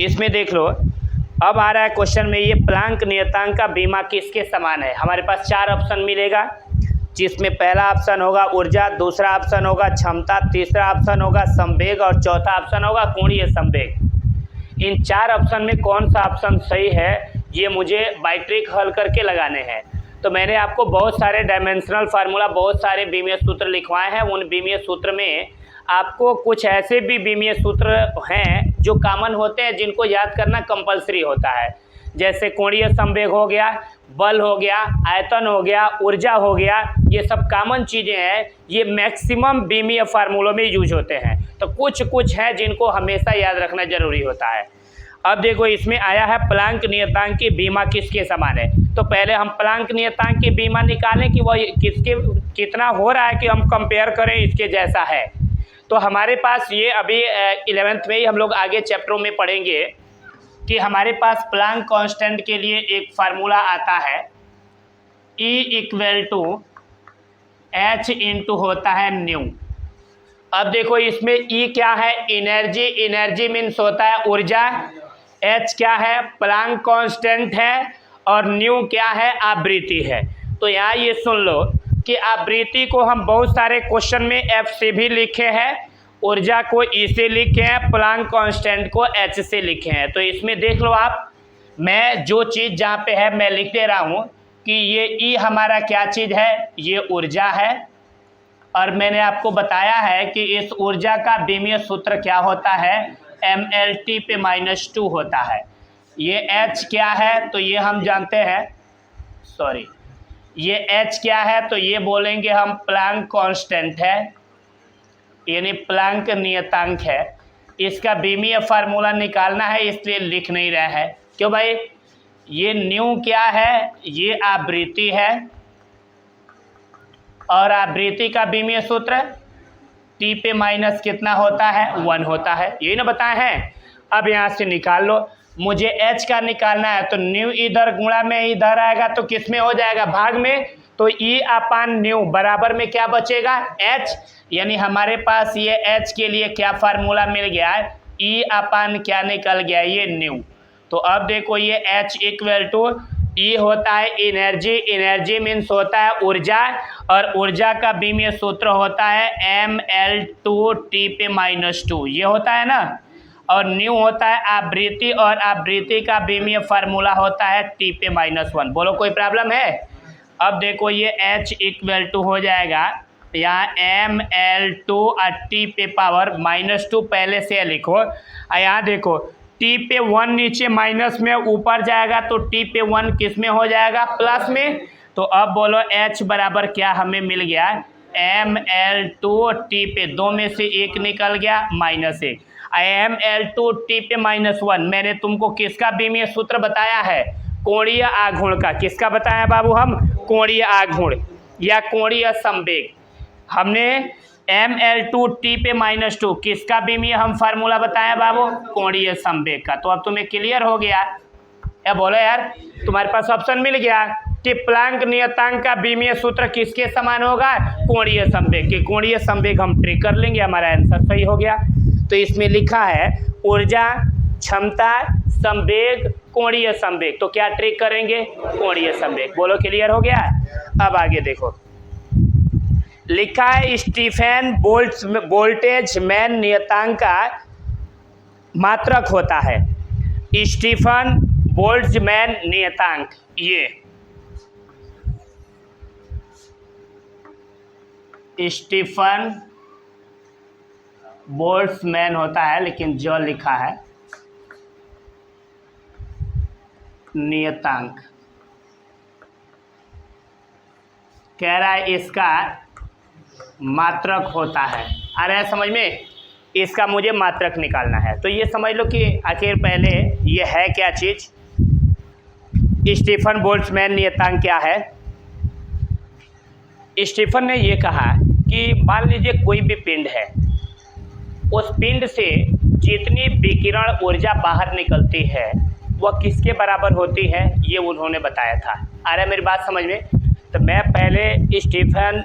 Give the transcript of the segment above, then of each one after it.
इसमें देख लो, अब आ रहा है क्वेश्चन में ये प्लांक नियतांक का बीमा किसके समान है। हमारे पास 4 ऑप्शन मिलेगा, जिसमें पहला ऑप्शन होगा ऊर्जा, दूसरा ऑप्शन होगा क्षमता, तीसरा ऑप्शन होगा संवेग और चौथा ऑप्शन होगा कोणीय संवेग। इन 4 ऑप्शन में कौन सा ऑप्शन सही है ये मुझे बाइट्रिक हल करके लगाने हैं। तो मैंने आपको बहुत सारे डायमेंशनल फार्मूला, बहुत सारे बीमीय सूत्र लिखवाए हैं। उन बीमीय सूत्र में आपको कुछ ऐसे भी बीमीय सूत्र हैं जो कॉमन होते हैं, जिनको याद करना कंपलसरी होता है। जैसे कोणीय संवेग हो गया, बल हो गया, आयतन हो गया, ऊर्जा हो गया, ये सब कॉमन चीज़ें हैं। ये मैक्सिमम बीमीय फार्मूलों में यूज होते हैं। तो कुछ हैं जिनको हमेशा याद रखना जरूरी होता है। अब देखो, इसमें आया है प्लांक नियतांक की बीमा किसके समान है। तो पहले हम प्लांक नियतांक की बीमा निकालें कि वह कितना हो रहा है, कि हम कंपेयर करें इसके जैसा है। तो हमारे पास ये अभी 11th में ही हम लोग आगे चैप्टरों में पढ़ेंगे कि हमारे पास प्लांक कांस्टेंट के लिए एक फार्मूला आता है, E = H इंटू होता है न्यू। अब देखो, इसमें E क्या है, एनर्जी मीन्स होता है ऊर्जा, H क्या है, प्लांक कांस्टेंट है, और न्यू क्या है, आवृत्ति है। तो यहाँ ये सुन लो कि आवृत्ति को हम बहुत सारे क्वेश्चन में F से भी लिखे हैं, ऊर्जा को E से लिखे हैं, प्लांक कांस्टेंट को H से लिखे हैं। तो इसमें देख लो आप, मैं जो चीज़ जहाँ पे है मैं लिख दे रहा हूँ कि ये E हमारा क्या चीज़ है, ये ऊर्जा है। और मैंने आपको बताया है कि इस ऊर्जा का बीमीय सूत्र क्या होता है, mLT/-2 होता है। ये H क्या है, तो ये हम जानते हैं, सॉरी, ये H क्या है, तो ये बोलेंगे हम प्लांक कांस्टेंट है, यानी प्लांक नियतांक है। इसका बीमीय फार्मूला निकालना है, इसलिए लिख नहीं रहा है। क्यों भाई, ये न्यू क्या है, ये आवृत्ति है, और आवृत्ति का बीमीय सूत्र T पे माइनस कितना होता है, 1 होता है, यही ना बताए हैं। अब यहाँ से निकाल लो, मुझे H का निकालना है, तो न्यू इधर गुणा में इधर आएगा तो किस में हो जाएगा, भाग में। तो E/न्यू बराबर में क्या बचेगा, H। यानी हमारे पास ये H के लिए क्या फार्मूला मिल गया है, E/ क्या निकल गया, ये न्यू। तो अब देखो, ये H = E होता है एनर्जी मीन्स होता है ऊर्जा, और ऊर्जा का बीमीय सूत्र होता है mL/T/-2, ये होता है ना। और न्यू होता है आवृत्ति, और आवृत्ति का बीमीय फार्मूला होता है T/-1। बोलो कोई प्रॉब्लम है। अब देखो, ये H = हो जाएगा यहाँ mL/T/-2 पहले से लिखो। यहाँ देखो, T/1 नीचे माइनस में, ऊपर जाएगा तो T/1 किस में हो जाएगा, प्लस में। तो अब बोलो H बराबर क्या हमें मिल गया, mL/T/2 में से 1 निकल गया, -1। mL/T/-1 मैंने तुमको किसका बीमीय सूत्र बताया है, कोणीय आघूर्ण का। किसका बताया बाबू, हम कोणीय आघूर्ण या कोणीय संवेग। हमने mL/T/-2 किसका बीमीय हम फार्मूला बताया बाबू, कोणीय संवेग का। तो अब तुम्हें क्लियर हो गया। या बोलो यार, तुम्हारे पास ऑप्शन मिल गया कि प्लांक नियतांक का बीमीय सूत्र किसके समान होगा, कोणीय संवेग के। कोणीय संवेग हम ट्रिक कर लेंगे, हमारा आंसर सही हो गया। तो इसमें लिखा है ऊर्जा, क्षमता, संवेग, कोणीय संवेग। तो क्या ट्रिक करेंगे, कोणीय संवेग। बोलो क्लियर हो गया। अब आगे देखो, लिखा है स्टीफन बोल्ट्जमैन नियतांक का मात्रक होता है। स्टीफन बोल्ट्जमैन नियतांक, ये स्टीफन बोल्ट्जमैन होता है, लेकिन जो लिखा है नियतांक, कह रहा है इसका मात्रक होता है। आ रहा है समझ में, इसका मुझे मात्रक निकालना है। तो ये समझ लो कि आखिर पहले ये है क्या चीज़, स्टीफन बोल्ट्जमैन नियतांक क्या है। स्टीफन ने ये कहा कि मान लीजिए कोई भी पिंड है, उस पिंड से जितनी विकिरण ऊर्जा बाहर निकलती है वह किसके बराबर होती है, ये उन्होंने बताया था। आ रहा है मेरी बात समझ में। तो मैं पहले स्टीफन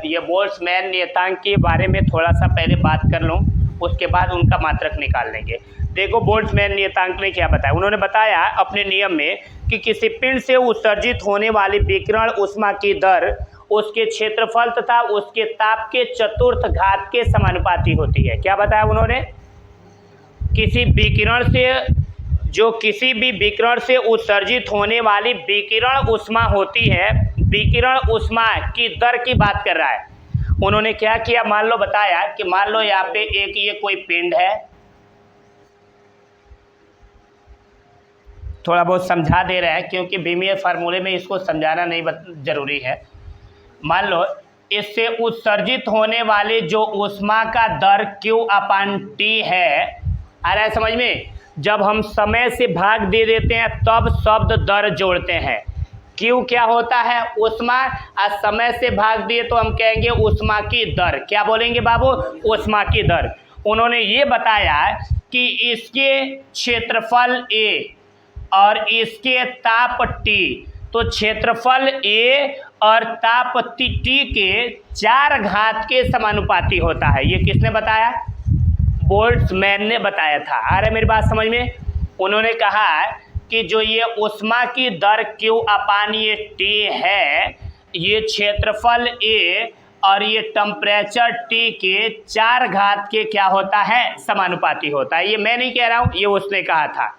ये बोल्ट्जमैन नियतांक के बारे में थोड़ा सा पहले बात कर लूँ, उसके बाद उनका मात्रक निकाल लेंगे। देखो बोल्ट्जमैन नियतांक ने क्या बताया। उन्होंने बताया अपने नियम में कि किसी पिंड से उत्सर्जित होने वाली विकिरण ऊष्मा की दर उसके क्षेत्रफल तथा उसके ताप के चतुर्थ घात के समानुपाती होती है। क्या बताया उन्होंने? किसी भी विकिरण से उत्सर्जित होने वाली विकिरण ऊष्मा होती है, विकिरण ऊष्मा की दर की बात कर रहा है। उन्होंने क्या किया, मान लो बताया कि मान लो यहाँ पे एक ये कोई पिंड है, थोड़ा बहुत समझा दे रहे हैं क्योंकि बीमीय फार्मूले में इसको समझाना नहीं जरूरी है। मान लो इससे उत्सर्जित होने वाली जो ऊष्मा का दर Q/T है, आ रहा है समझ में? जब हम समय से भाग दे देते हैं तब शब्द दर जोड़ते हैं। Q क्या होता है? ऊष्मा। और समय से भाग दिए तो हम कहेंगे ऊष्मा की दर। क्या बोलेंगे बाबू? ऊष्मा की दर। उन्होंने ये बताया कि इसके क्षेत्रफल A और इसके ताप T, तो क्षेत्रफल A और ताप T के 4 घात के समानुपाती होता है। ये किसने बताया? बोल्ट्जमैन ने बताया था। आ रहा है मेरी बात समझ में? उन्होंने कहा कि जो ये ऊष्मा की दर Q/T है, ये क्षेत्रफल A और ये टेम्परेचर T के 4 घात के क्या होता है? समानुपाती होता है। ये मैं नहीं कह रहा हूँ, ये उसने कहा था।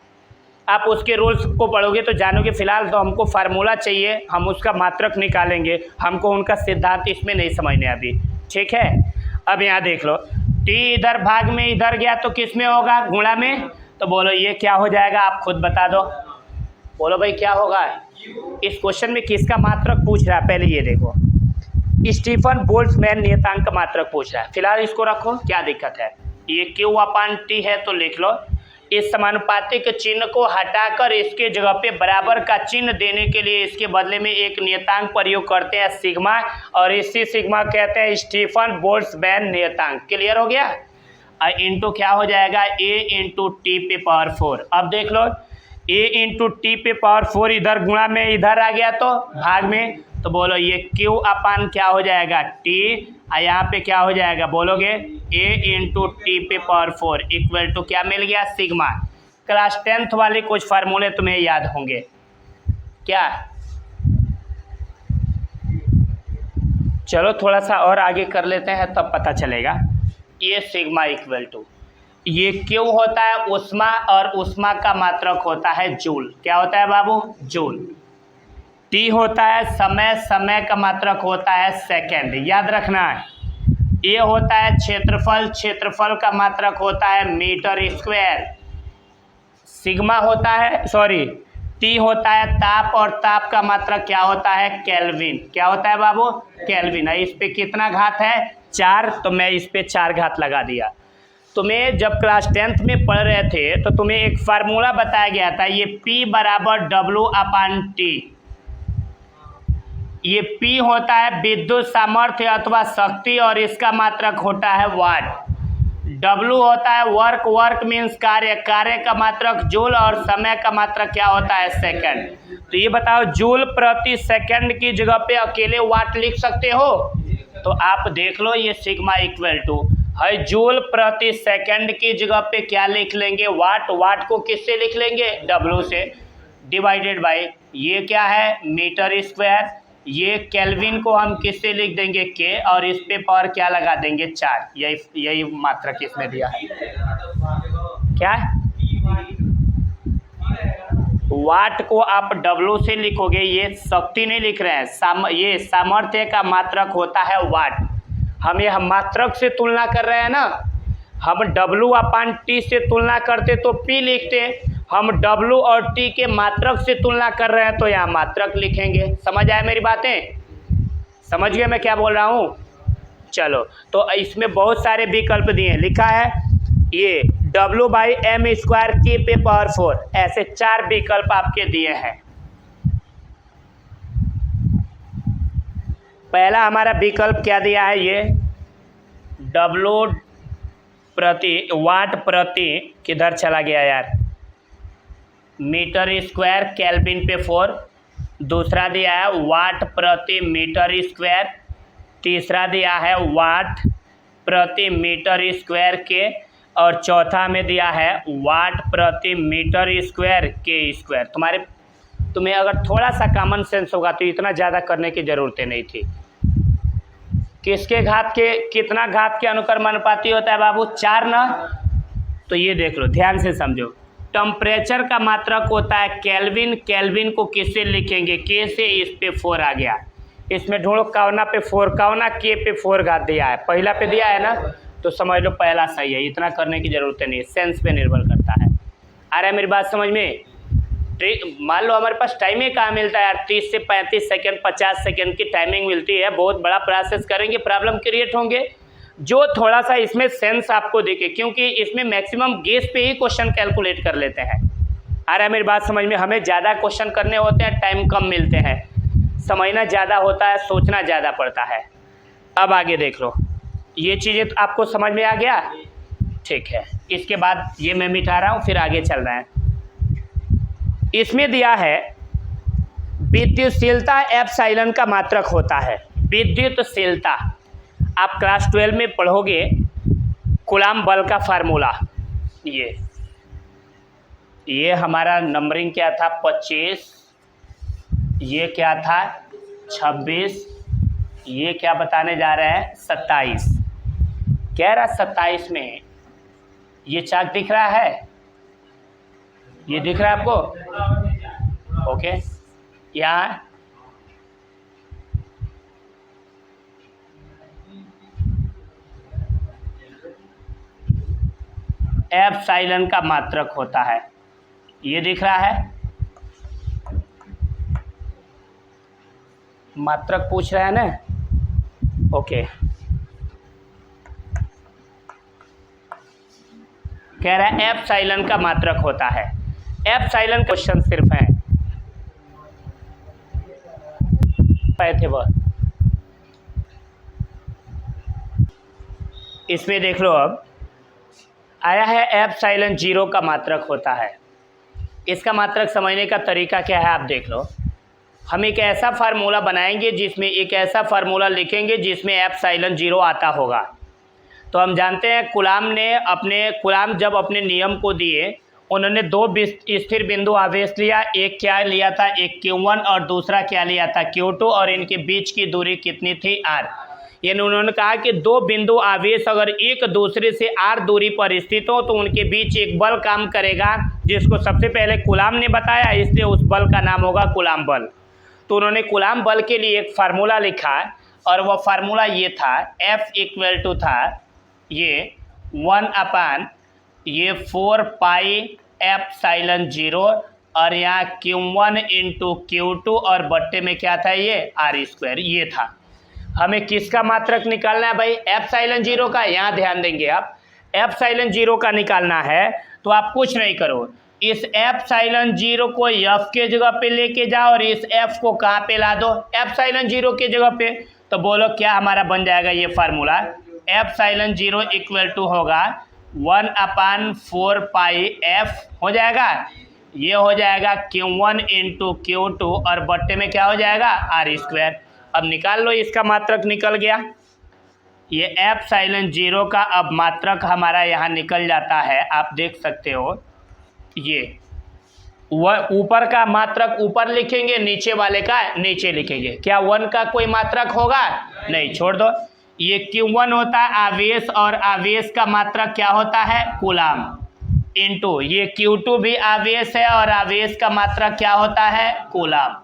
आप उसके रूल्स को पढ़ोगे तो जानोगे। फिलहाल तो हमको फार्मूला चाहिए, हम उसका मात्रक निकालेंगे, हमको उनका सिद्धांत इसमें नहीं समझने अभी, ठीक है? अब यहाँ देख लो, T इधर भाग में इधर गया तो किस में होगा? गुणा में। तो बोलो ये क्या हो जाएगा? आप खुद बता दो, बोलो भाई क्या होगा? इस क्वेश्चन में किसका मात्रक पूछ रहा है? पहले ये देखो, स्टीफन बोल्ट्जमैन नियतांक का मात्रक पूछ रहा है। फिलहाल इसको रखो, क्या दिक्कत है? ये Q/T है तो लिख लो। इस समानुपातिक चिन्ह को हटाकर इसके जगह पे बराबर का चिन्ह देने के लिए इसके बदले में एक नियतांक प्रयोग करते हैं सिग्मा, और इसी सिग्मा कहते हैं स्टीफन बोल्ट्जमैन नियतांक। क्लियर हो गया? इंटू क्या हो जाएगा? A/T⁴। अब देख लो, A/T⁴ इधर गुणा में इधर आ गया तो भाग में, तो बोलो ये Q अपान क्या हो जाएगा? T, और यहाँ पे क्या हो जाएगा? बोलोगे A/T⁴ इक्वल टू क्या मिल गया? सिग्मा। क्लास 10th वाले कुछ फार्मूले तुम्हें याद होंगे क्या? चलो थोड़ा सा और आगे कर लेते हैं तब पता चलेगा। ये सिग्मा इक्वल टू, ये Q होता है ऊष्मा, और ऊष्मा का मात्रक होता है जूल। क्या होता है बाबू? जूल। T होता है समय, समय का मात्रक होता है सेकंड, याद रखना है। A होता है क्षेत्रफल, क्षेत्रफल का मात्रक होता है मीटर स्क्वायर। सिग्मा होता है, सॉरी, T होता है ताप, और ताप का मात्रक क्या होता है? केल्विन। क्या होता है बाबू? केल्विन। है इस पे कितना घात है? 4, तो मैं इस पे 4 घात लगा दिया। तुम्हें जब क्लास 10th में पढ़ रहे थे तो तुम्हें एक फार्मूला बताया गया था, ये P बराबर W/T। ये P होता है विद्युत सामर्थ्य अथवा शक्ति, और इसका मात्रक होता है वाट। W होता है वर्क, वर्क मीन्स कार्य, कार्य का मात्रक जूल, और समय का मात्रक क्या होता है? सेकंड। तो ये बताओ, जूल प्रति सेकंड की जगह पे अकेले वाट लिख सकते हो? तो आप देख लो, ये सिग्मा इक्वल टू है जूल प्रति सेकंड की जगह पे क्या लिख लेंगे? वाट। वाट को किससे लिख लेंगे? W से, डिवाइडेड बाय ये क्या है? Metre square. ये केल्विन को हम किससे लिख देंगे? K, और इस पे पावर क्या लगा देंगे? 4। यही मात्रक इसमें दिया है। क्या वाट को आप W से लिखोगे, ये शक्ति नहीं लिख रहे हैं, ये सामर्थ्य का मात्रक होता है वाट। हम ये मात्रक से तुलना कर रहे हैं ना, हम W/T से तुलना करते तो P लिखते, हम W और T के मात्रक से तुलना कर रहे हैं तो यहाँ मात्रक लिखेंगे। समझ आए मेरी बातें? समझ गए मैं क्या बोल रहा हूँ? चलो, तो इसमें बहुत सारे विकल्प दिए हैं, लिखा है ये W/m² K⁴, ऐसे 4 विकल्प आपके दिए हैं। पहला हमारा विकल्प क्या दिया है? ये W प्रति वाट प्रति किधर चला गया यार? मीटर स्क्वायर केल्विन पे 4। दूसरा दिया है वाट प्रति मीटर स्क्वायर। तीसरा दिया है वाट प्रति मीटर स्क्वायर के, और चौथा में दिया है वाट प्रति मीटर स्क्वायर के स्क्वायर। तुम्हें अगर थोड़ा सा कॉमन सेंस होगा तो इतना ज़्यादा करने की ज़रूरत नहीं थी। किसके घात के कितना घात के अनुक्रमानुपाती होता है बाबू? 4 ना। तो ये देख लो, ध्यान से समझो। टेम्परेचर का मात्रक होता है केल्विन। केल्विन को किससे लिखेंगे? के से। इस पे 4 आ गया। इसमें ढूंढो कौना पे 4, कौना के पे 4 घात दिया है, पहला पे दिया है ना, तो समझ लो पहला सही है। इतना करने की ज़रूरत नहीं है, सेंस पे निर्भर करता है। आ रहा है मेरी बात समझ में? मान लो हमारे पास टाइमिंग कहाँ मिलता है यार? 30 से 35 सेकंड 50 सेकंड की टाइमिंग मिलती है। बहुत बड़ा प्रोसेस करेंगे, प्रॉब्लम क्रिएट होंगे। जो थोड़ा सा इसमें सेंस आपको दिखे, क्योंकि इसमें मैक्सिमम गेस पे ही क्वेश्चन कैलकुलेट कर लेते हैं। आ रहा है मेरी बात समझ में? हमें ज़्यादा क्वेश्चन करने होते हैं, टाइम कम मिलते हैं, समझना ज़्यादा होता है, सोचना ज़्यादा पड़ता है। अब आगे देख लो, ये चीज़ें तो आपको समझ में आ गया? ठीक है, इसके बाद ये मैं मिटा रहा हूँ, फिर आगे चल रहा है। इसमें दिया है विद्युतशीलता एप्सिलॉन का मात्रक होता है। विद्युतशीलता आप क्लास 12 में पढ़ोगे, कूलाम बल का फार्मूला। ये हमारा नंबरिंग क्या था? 25, ये क्या था? 26, ये क्या बताने जा रहे हैं? 27। कह रहा 27 में ये चार्ट दिख रहा है, ये दिख रहा है आपको? ओके, यहाँ एप्सिलॉन का मात्रक होता है, ये दिख रहा है। मात्रक पूछ रहा है ना? ओके, कह रहा है एप्सिलॉन का मात्रक होता है। एप्सिलॉन क्वेश्चन सिर्फ है थे वह। इसमें देख लो, अब आया है एप्सिलॉन 0 का मात्रक होता है। इसका मात्रक समझने का तरीका क्या है आप देख लो। हम एक ऐसा फार्मूला बनाएंगे जिसमें एक ऐसा फार्मूला लिखेंगे जिसमें एप्सिलॉन 0 आता होगा। तो हम जानते हैं कूलाम जब अपने नियम को दिए, उन्होंने 2 स्थिर बिंदु आवेश लिया। एक क्या लिया था? एक Q1 और दूसरा क्या लिया था? Q2, और इनके बीच की दूरी कितनी थी? R। यानी उन्होंने कहा कि 2 बिंदु आवेश अगर एक दूसरे से R दूरी पर स्थित हो तो उनके बीच एक बल काम करेगा, जिसको सबसे पहले कूलाम ने बताया, इसलिए उस बल का नाम होगा कूलाम बल। तो उन्होंने कूलाम बल के लिए एक फार्मूला लिखा, और वह फार्मूला ये था, F इक्वल टू था ये 1/, ये 4 पाई एप्सिलॉन 0, और यहाँ Q1 इंटू Q2, और बट्टे में क्या था? ये R²। ये था। हमें किसका मात्रक निकालना है भाई? एप्सिलॉन 0 का। यहाँ ध्यान देंगे आप, एप्सिलॉन 0 का निकालना है तो आप कुछ नहीं करो, इस एप्सिलॉन 0 को F के जगह पे लेके जाओ और इस F को कहाँ पे ला दो? एप्सिलॉन 0 के जगह पे। तो बोलो क्या हमारा बन जाएगा ये फार्मूला? एप्सिलॉन 0 इक्वल टू होगा 1/4 पाई F हो जाएगा, ये हो जाएगा Q1 इंटू Q2, और बट्टे में क्या हो जाएगा? R²। अब निकाल लो, इसका मात्रक निकल गया। ये एप्सिलॉन 0 का अब मात्रक हमारा यहाँ निकल जाता है, आप देख सकते हो। ये वह ऊपर का मात्रक ऊपर लिखेंगे, नीचे वाले का नीचे लिखेंगे। क्या 1 का कोई मात्रक होगा? नहीं, छोड़ दो। ये Q1 होता है आवेश, और आवेश का मात्रक क्या होता है? कूलाम। इंटू ये Q2 भी आवेश है, और आवेश का मात्रक क्या होता है? Coulomb.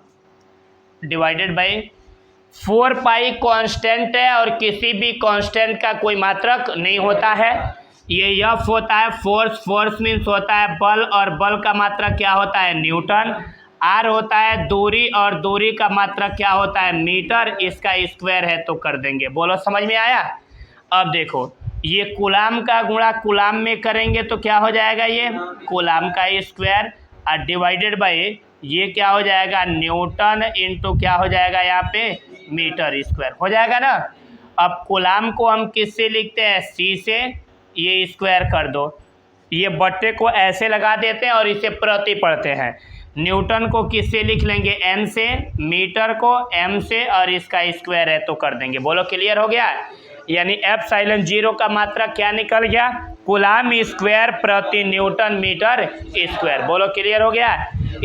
Divided by 4 pi constant है, और किसी भी कांस्टेंट का कोई मात्रक नहीं होता है। ये F होता है फोर्स, फोर्स मीन्स होता है बल, और बल का मात्रक क्या होता है? न्यूटन। R होता है दूरी, और दूरी का मात्रक क्या होता है? मीटर। इसका स्क्वायर है तो कर देंगे। बोलो समझ में आया? अब देखो, ये कूलाम का गुणा कूलाम में करेंगे तो क्या हो जाएगा? ये कूलाम का स्क्वायर, और डिवाइडेड बाई ये क्या हो जाएगा? न्यूटन इंटू क्या हो जाएगा यहाँ पे? मीटर स्क्वायर हो जाएगा ना। अब कूलाम को हम किससे लिखते हैं? C से। ये स्क्वायर कर दो, ये बट्टे को ऐसे लगा देते हैं और इसे प्रति पढ़ते हैं। न्यूटन को किससे लिख लेंगे? N से, मीटर को M से, और इसका स्क्वायर है तो कर देंगे। बोलो क्लियर हो गया? यानी एप्सिलॉन 0 का मात्रक क्या निकल गया? कूलाम स्क्वायर प्रति न्यूटन मीटर स्क्वायर। बोलो क्लियर हो गया।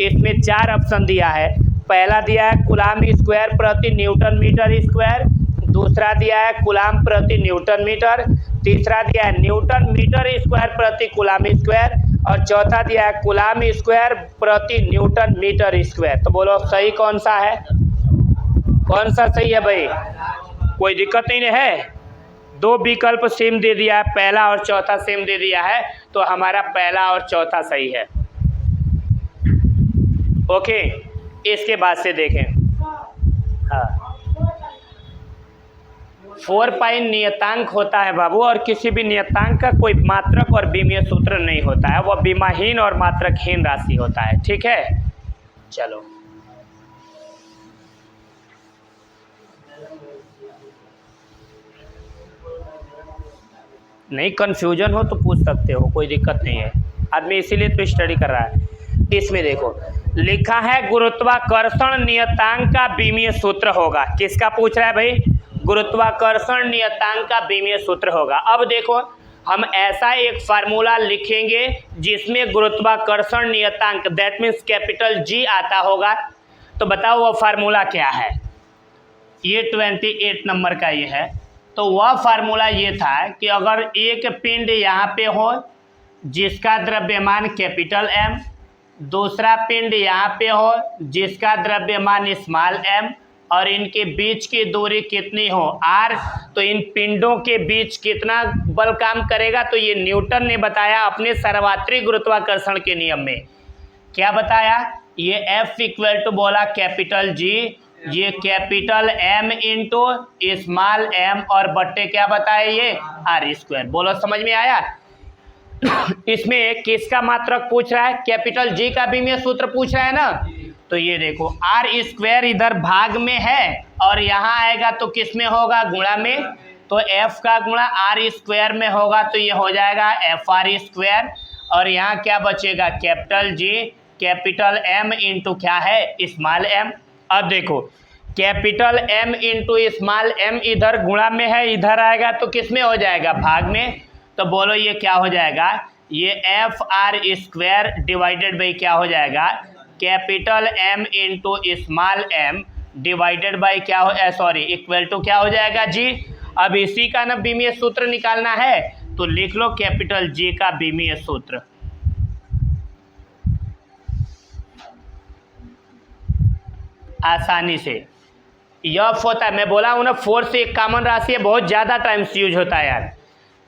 इसमें 4 ऑप्शन दिया है। पहला दिया है कूलाम स्क्वायर प्रति न्यूटन मीटर स्क्वायर, दूसरा दिया है कूलाम प्रति न्यूटन मीटर, तीसरा दिया है न्यूटन मीटर स्क्वायर प्रति कूलाम स्क्वायर और चौथा दिया है कूलाम स्क्वायर प्रति न्यूटन मीटर स्क्वायर। तो बोलो सही कौन सा है, कौन सा सही है भाई? कोई दिक्कत नहीं है। 2 विकल्प सेम दे दिया है, पहला और चौथा सेम दे दिया है, तो हमारा पहला और चौथा सही है। ओके, इसके बाद से देखें। हाँ, 4 पाई नियतांक होता है बाबू, और किसी भी नियतांक का कोई मात्रक और विमीय सूत्र नहीं होता है, वह विमाहीन और मात्रकहीन राशि होता है। ठीक है, चलो नहीं कंफ्यूजन हो तो पूछ सकते हो, कोई दिक्कत नहीं है। आदमी इसीलिए तो स्टडी कर रहा है। इसमें देखो लिखा है गुरुत्वाकर्षण नियतांक का विमीय सूत्र होगा। किसका पूछ रहा है भाई? गुरुत्वाकर्षण नियतांक का विमीय सूत्र होगा। अब देखो हम ऐसा एक फार्मूला लिखेंगे जिसमें गुरुत्वाकर्षण नियतांक दैट मीन्स कैपिटल जी आता होगा। तो बताओ वो फार्मूला क्या है? ये 28 नंबर का ये है। तो वह फार्मूला ये था कि अगर एक पिंड यहाँ पे हो जिसका द्रव्यमान कैपिटल एम, दूसरा पिंड यहाँ पे हो जिसका द्रव्यमान स्मॉल एम, और इनके बीच की दूरी कितनी हो आर, तो इन पिंडों के बीच कितना बल काम करेगा? तो ये न्यूटन ने बताया अपने सर्वात्रिक गुरुत्वाकर्षण के नियम में। क्या बताया? ये F इक्वल टू बोला कैपिटल जी, ये capital M into small M, और बट्टे क्या बताया ये आर स्क्वायर। बोलो समझ में आया? इसमें किसका मात्रक पूछ रहा है? कैपिटल जी का विमीय सूत्र पूछ रहा है ना। तो ये देखो आर स्क्वायर इधर भाग में है और यहाँ आएगा तो किस में होगा? गुणा में। तो एफ का गुणा आर स्क्वायर में होगा, तो ये हो जाएगा एफ आर स्क्वायर, और यहाँ क्या बचेगा? Capital G capital M into क्या है? Small M. अब देखो capital M into small M इधर गुणा में है, इधर आएगा तो किस में हो जाएगा? भाग में। तो बोलो ये क्या हो जाएगा? ये F R square divided by क्या हो जाएगा? Capital M into small M divided by क्या हो इक्वल टू क्या हो जाएगा जी। अब इसी का ना विमीय सूत्र निकालना है, तो लिख लो कैपिटल जी का विमीय सूत्र। आसानी से यफ होता है, मैं बोला हूं ना 4 से एक कॉमन राशि है, बहुत ज़्यादा टाइम्स यूज होता है यार।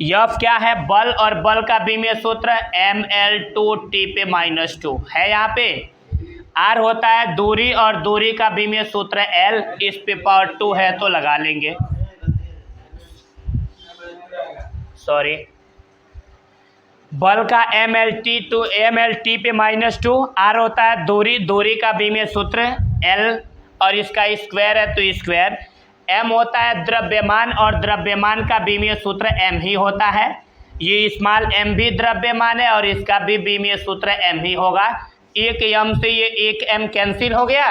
यफ क्या है? बल, और बल का विमीय सूत्र ml2t पे -2 है यहाँ पे। आर होता है दूरी, और दूरी का विमीय सूत्र L, इस पे पावर 2 है तो लगा लेंगे। सॉरी, बल का mlt पे -2, आर होता है दूरी, दूरी का विमीय सूत्र L, और इसका स्क्वायर है तो स्क्वायर। m होता है द्रव्यमान, और द्रव्यमान का विमीय सूत्र m ही होता है। ये स्मॉल m भी द्रव्यमान है और इसका भी विमीय सूत्र m ही होगा। एक m से ये एक m कैंसिल हो गया।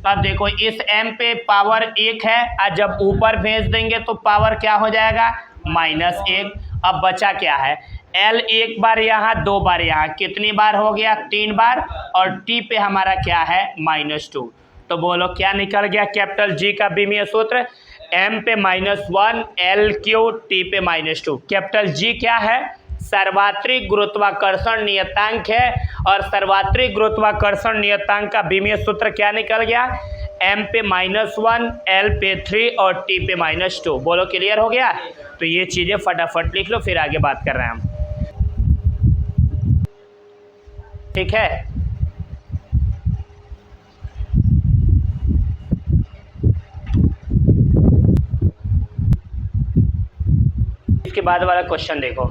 अब देखो इस m पे पावर 1 है, और जब ऊपर भेज देंगे तो पावर क्या हो जाएगा? -1। अब बचा क्या है? L एक बार यहाँ, 2 बार यहाँ, कितनी बार हो गया? 3 बार, और t पे हमारा क्या है? -2। तो बोलो क्या निकल गया कैपिटल जी का विमीय सूत्र? m पे -1 L क्यू t पे -2। कैपिटल जी क्या है? सर्वात्रिक गुरुत्वाकर्षण नियतांक है, और सर्वात्रिक गुरुत्वाकर्षण नियतांक का विमीय सूत्र क्या निकल गया? m पे -1 L पे 3 और t पे -2। बोलो क्लियर हो गया? तो ये चीज़ें फटाफट लिख लो, फिर आगे बात कर रहे हैं हम। ठीक है, इसके बाद वाला क्वेश्चन देखो,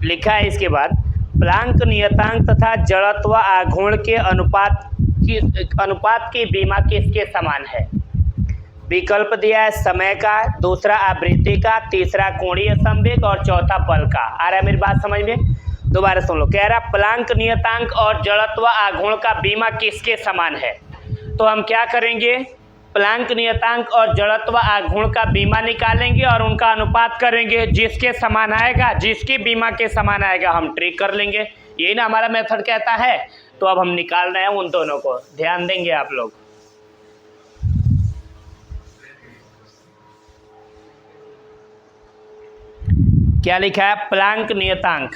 लिखा है इसके बाद प्लांक नियतांक तथा जड़त्व आघूर्ण के अनुपात की बीमा किसके समान है? विकल्प दिया है समय का, दूसरा आवृत्ति का, तीसरा कोणीय संवेग और चौथा बल का। आ रहा है मेरी बात समझ में? दोबारा सुन लो। कह रहा प्लांक नियतांक और जड़त्व आघूर्ण का बीमा किसके समान है? तो हम क्या करेंगे? प्लांक नियतांक और जड़त्व आघूर्ण का बीमा निकालेंगे और उनका अनुपात करेंगे। जिसके समान आएगा, जिसकी बीमा के समान आएगा हम ट्रिक कर लेंगे। यही ना हमारा मेथड कहता है। तो अब हम निकाल रहे हैं उन दोनों को, ध्यान देंगे आप लोग। क्या लिखा है? प्लांक नियतांक।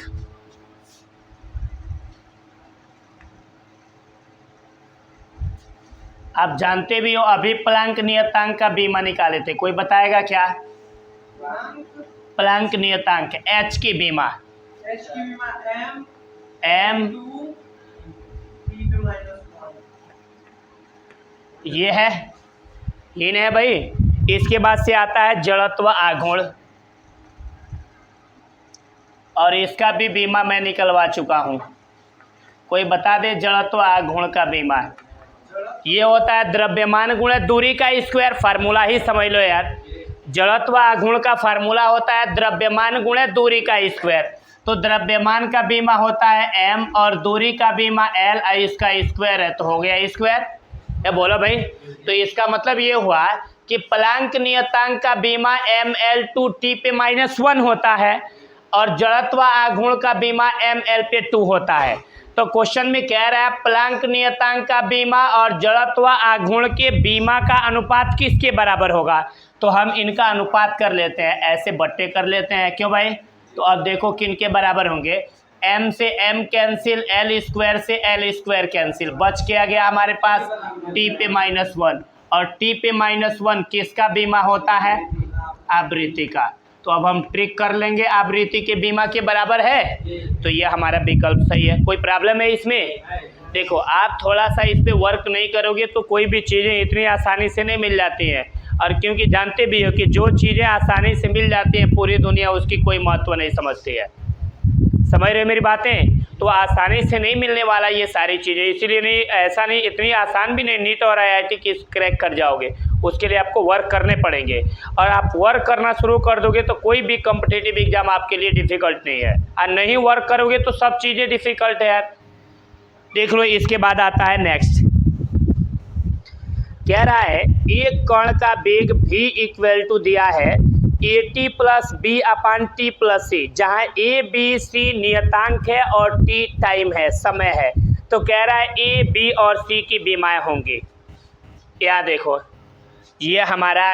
आप जानते भी हो, अभी प्लांक नियतांक का बीमा निकाले थे। कोई बताएगा क्या? प्लांक नियतांक एच की बीमा, एम ये है, इन है भाई। इसके बाद से आता है जड़त्व आघूर्ण, और इसका भी बीमा मैं निकलवा चुका हूँ। कोई बता दे जड़त्व आघूर्ण का बीमा। ये होता है द्रव्यमान गुणे दूरी का स्क्वायर। फार्मूला ही समझ लो यार। जड़त्व आघूर्ण का फार्मूला होता है द्रव्यमान गुणे दूरी का स्क्वायर। तो द्रव्यमान का बीमा होता है m और दूरी का बीमा l, इसका स्क्वायर है तो हो गया स्क्वायर। ये बोलो भाई। तो इसका मतलब ये हुआ कि प्लांक नियतांक का बीमा ml/t पे -1 होता है और जड़त्व आघूर्ण का बीमा ml पे 2 होता है। तो क्वेश्चन में कह रहा है प्लांक नियतांक का बीमा और जड़त्व आघूर्ण के बीमा का अनुपात किसके बराबर होगा। तो हम इनका अनुपात कर लेते हैं, ऐसे बट्टे कर लेते हैं। क्यों भाई? तो अब देखो किन के बराबर होंगे। m से m कैंसिल, l² से l² कैंसिल, बच के गया हमारे पास t पे -1। और t पे -1 किसका बीमा होता है? आवृत्ति का। तो अब हम ट्रिक कर लेंगे, आवृत्ति के बीमा के बराबर है। तो ये हमारा विकल्प सही है। कोई प्रॉब्लम है इसमें? देखो, आप थोड़ा सा इस पे वर्क नहीं करोगे तो कोई भी चीज़ें इतनी आसानी से नहीं मिल जाती हैं। और क्योंकि जानते भी हो कि जो चीज़ें आसानी से मिल जाती हैं पूरी दुनिया उसकी कोई महत्व नहीं समझती है। समझ रहे मेरी बातें? तो आसानी से नहीं मिलने वाला ये सारी चीज़ें, इसीलिए नहीं, ऐसा नहीं, इतनी आसान भी नहीं नीट और IIT की क्रैक कर जाओगे। उसके लिए आपको वर्क करने पड़ेंगे, और आप वर्क करना शुरू कर दोगे तो कोई भी कॉम्पिटिटिव एग्जाम आपके लिए डिफ़िकल्ट नहीं है। और नहीं वर्क करोगे तो सब चीज़ें डिफ़िकल्ट है यार। देख लो, इसके बाद आता है नेक्स्ट। कह रहा है एक कण का वेग v दिया है at + b/t + c, जहाँ a b c नियतांक है और t टाइम है, समय है। तो कह रहा है a b और c की बीमाएं होंगी। यहाँ देखो, ये हमारा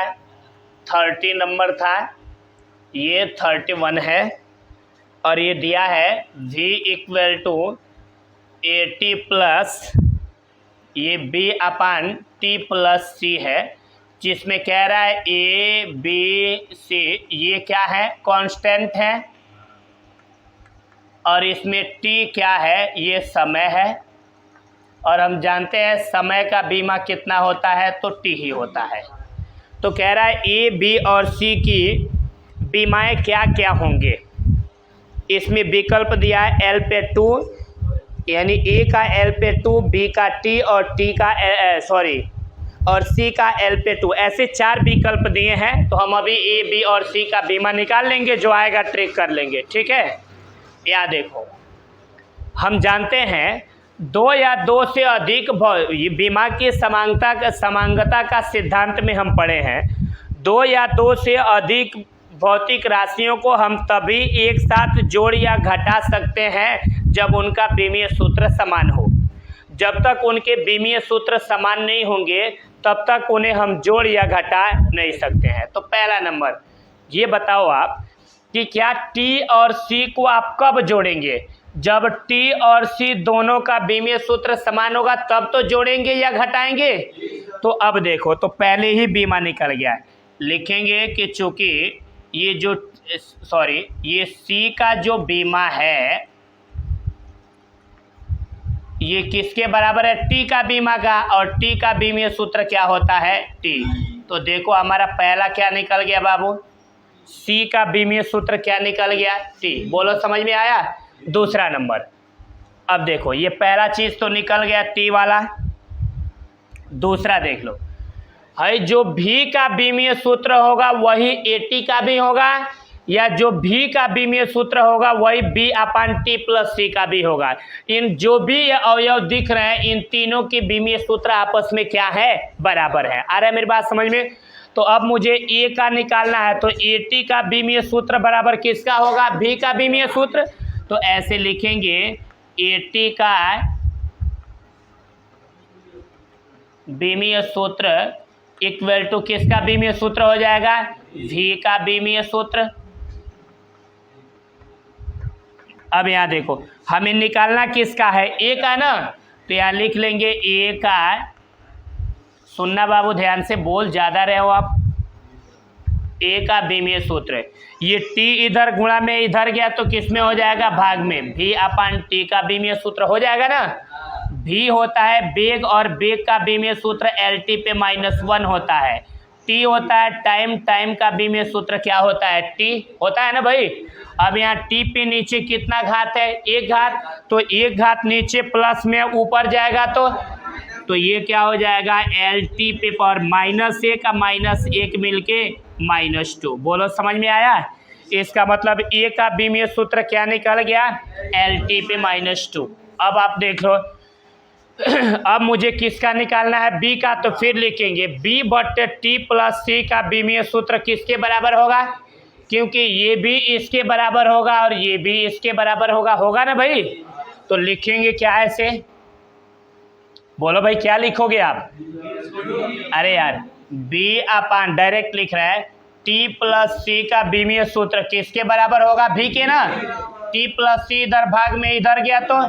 30 नंबर था, ये 31 है, और ये दिया है v = at प्लस ये b/t + c है, जिसमें कह रहा है a b c ये क्या है? कांस्टेंट है, और इसमें t क्या है? ये समय है। और हम जानते हैं समय का बीमा कितना होता है? तो t ही होता है। तो कह रहा है a b और c की बीमाएं क्या क्या होंगे। इसमें विकल्प दिया है l पे 2, यानी a का l पे 2, b का t और t का और c का l पे 2, ऐसे 4 विकल्प दिए हैं। तो हम अभी a b और c का बीमा निकाल लेंगे, जो आएगा ट्रिक कर लेंगे। ठीक है? या देखो, हम जानते हैं 2 या 2 से अधिक बीमा की समांगता का सिद्धांत में हम पढ़े हैं। 2 या 2 से अधिक भौतिक राशियों को हम तभी एक साथ जोड़ या घटा सकते हैं जब उनका बीमीय सूत्र समान हो। जब तक उनके बीमीय सूत्र समान नहीं होंगे तब तक उन्हें हम जोड़ या घटा नहीं सकते हैं। तो पहला नंबर, ये बताओ आप कि क्या t और c को आप कब जोड़ेंगे? जब t और c दोनों का बीमीय सूत्र समान होगा तब तो जोड़ेंगे या घटाएंगे। तो अब देखो, तो पहले ही बीमा निकल गया। लिखेंगे कि चूंकि ये जो ये c का जो बीमा है ये किसके बराबर है? t का बीमा का, और t का बीमीय सूत्र क्या होता है? t। तो देखो हमारा पहला क्या निकल गया बाबू? c का बीमीय सूत्र क्या निकल गया? t। बोलो, समझ में आया? दूसरा नंबर, अब देखो, ये पहला चीज़ तो निकल गया t वाला। दूसरा देख लो, है जो v का बीमीय सूत्र होगा वही at का भी होगा, या जो भी का बीमीय सूत्र होगा वही बी अपान टी प्लस सी का भी होगा। इन जो भी ये अवयव दिख रहे हैं इन तीनों के बीमीय सूत्र आपस में क्या है, बराबर है। आ रहा है मेरी बात समझ में। तो अब मुझे ए का निकालना है, तो ए टी का बीमीय सूत्र बराबर किसका होगा, भी का बीमीय सूत्र। तो ऐसे लिखेंगे ए टी का बीमीय सूत्र इक्वल टू किसका बीमीय सूत्र हो जाएगा, भी का बीमीय सूत्र। अब यहाँ देखो हमें निकालना किसका है, ए का ना, तो यहाँ लिख लेंगे ए का, सुनना बाबू ध्यान से, बोल ज़्यादा रहे हो आप, ए का बीमीय सूत्र। ये टी इधर गुणा में इधर गया तो किस में हो जाएगा, भाग में, भी अपान टी का बीमीय सूत्र हो जाएगा ना। भी होता है बेग और बेग का बीमीय सूत्र एल टी पे -1 होता है। टी होता है टाइम, टाइम का बीमीय सूत्र क्या होता है, टी होता है ना भाई। अब यहाँ टी पे नीचे कितना घात है, एक घात, तो एक घात नीचे प्लस में ऊपर जाएगा तो ये क्या हो जाएगा, एल टी पे पावर -1 का -1 मिलके -2। बोलो समझ में आया। इसका मतलब ए का बीमीय सूत्र क्या निकल गया, एल टी पे -2। अब आप देख लो अब मुझे किसका निकालना है, बी का, तो फिर लिखेंगे बी बटे टी प्लस सी का बीमीय सूत्र किसके बराबर होगा, क्योंकि ये भी इसके बराबर होगा और ये भी इसके बराबर होगा, होगा ना भाई। तो लिखेंगे क्या है इसे, बोलो भाई क्या लिखोगे आप, अरे यार बी अपान डायरेक्ट लिख रहा है टी प्लस सी का बीमीय सूत्र किसके बराबर होगा, भी के ना। टी प्लस सी इधर भाग में इधर गया तो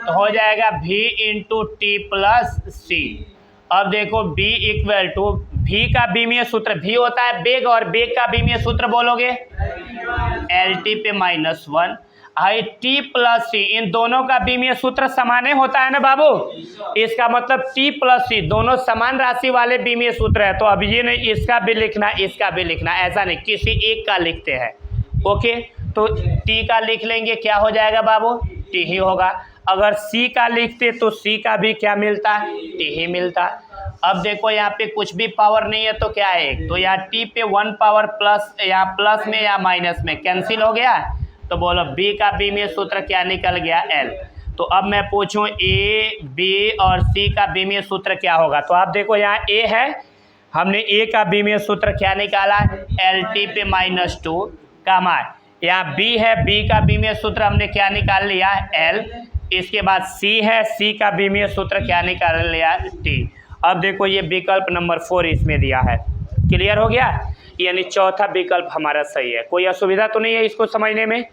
हो जाएगा भी इंटू टी प्लस सी। अब देखो b इक्वल टू भी का बीमीय सूत्र, भी होता है बेग और बेग का बीमीय सूत्र बोलोगे एल टी पे -1 आई टी प्लस सी, इन दोनों का बीमीय सूत्र समान होता है ना बाबू। इसका मतलब टी प्लस सी दोनों समान राशि वाले बीमीय सूत्र है। तो अब ये नहीं इसका भी लिखना इसका भी लिखना, ऐसा नहीं, किसी एक का लिखते हैं। ओके, तो टी का लिख लेंगे, क्या हो जाएगा बाबू, टी ही होगा। अगर सी का लिखते तो सी का भी क्या मिलता, टी ही मिलता। अब देखो यहाँ पे कुछ भी पावर नहीं है तो क्या है, तो यहाँ टी पे 1 पावर प्लस, यहाँ प्लस में या माइनस में कैंसिल हो गया। तो बोलो बी का बीमीय सूत्र क्या निकल गया, एल। तो अब मैं पूछूं ए बी और सी का बीमीय सूत्र क्या होगा, तो आप देखो यहाँ ए है, हमने ए का बीमीय सूत्र क्या निकाला, एल टी पे -2 का मान। यहाँ बी है, बी का बीमीय सूत्र हमने क्या निकाल लिया, एल। इसके बाद सी है, सी का बीमीय सूत्र क्या निकाल लिया, टी। अब देखो ये विकल्प नंबर 4 इसमें दिया है, क्लियर हो गया, यानी चौथा विकल्प हमारा सही है। कोई असुविधा तो नहीं है इसको समझने में।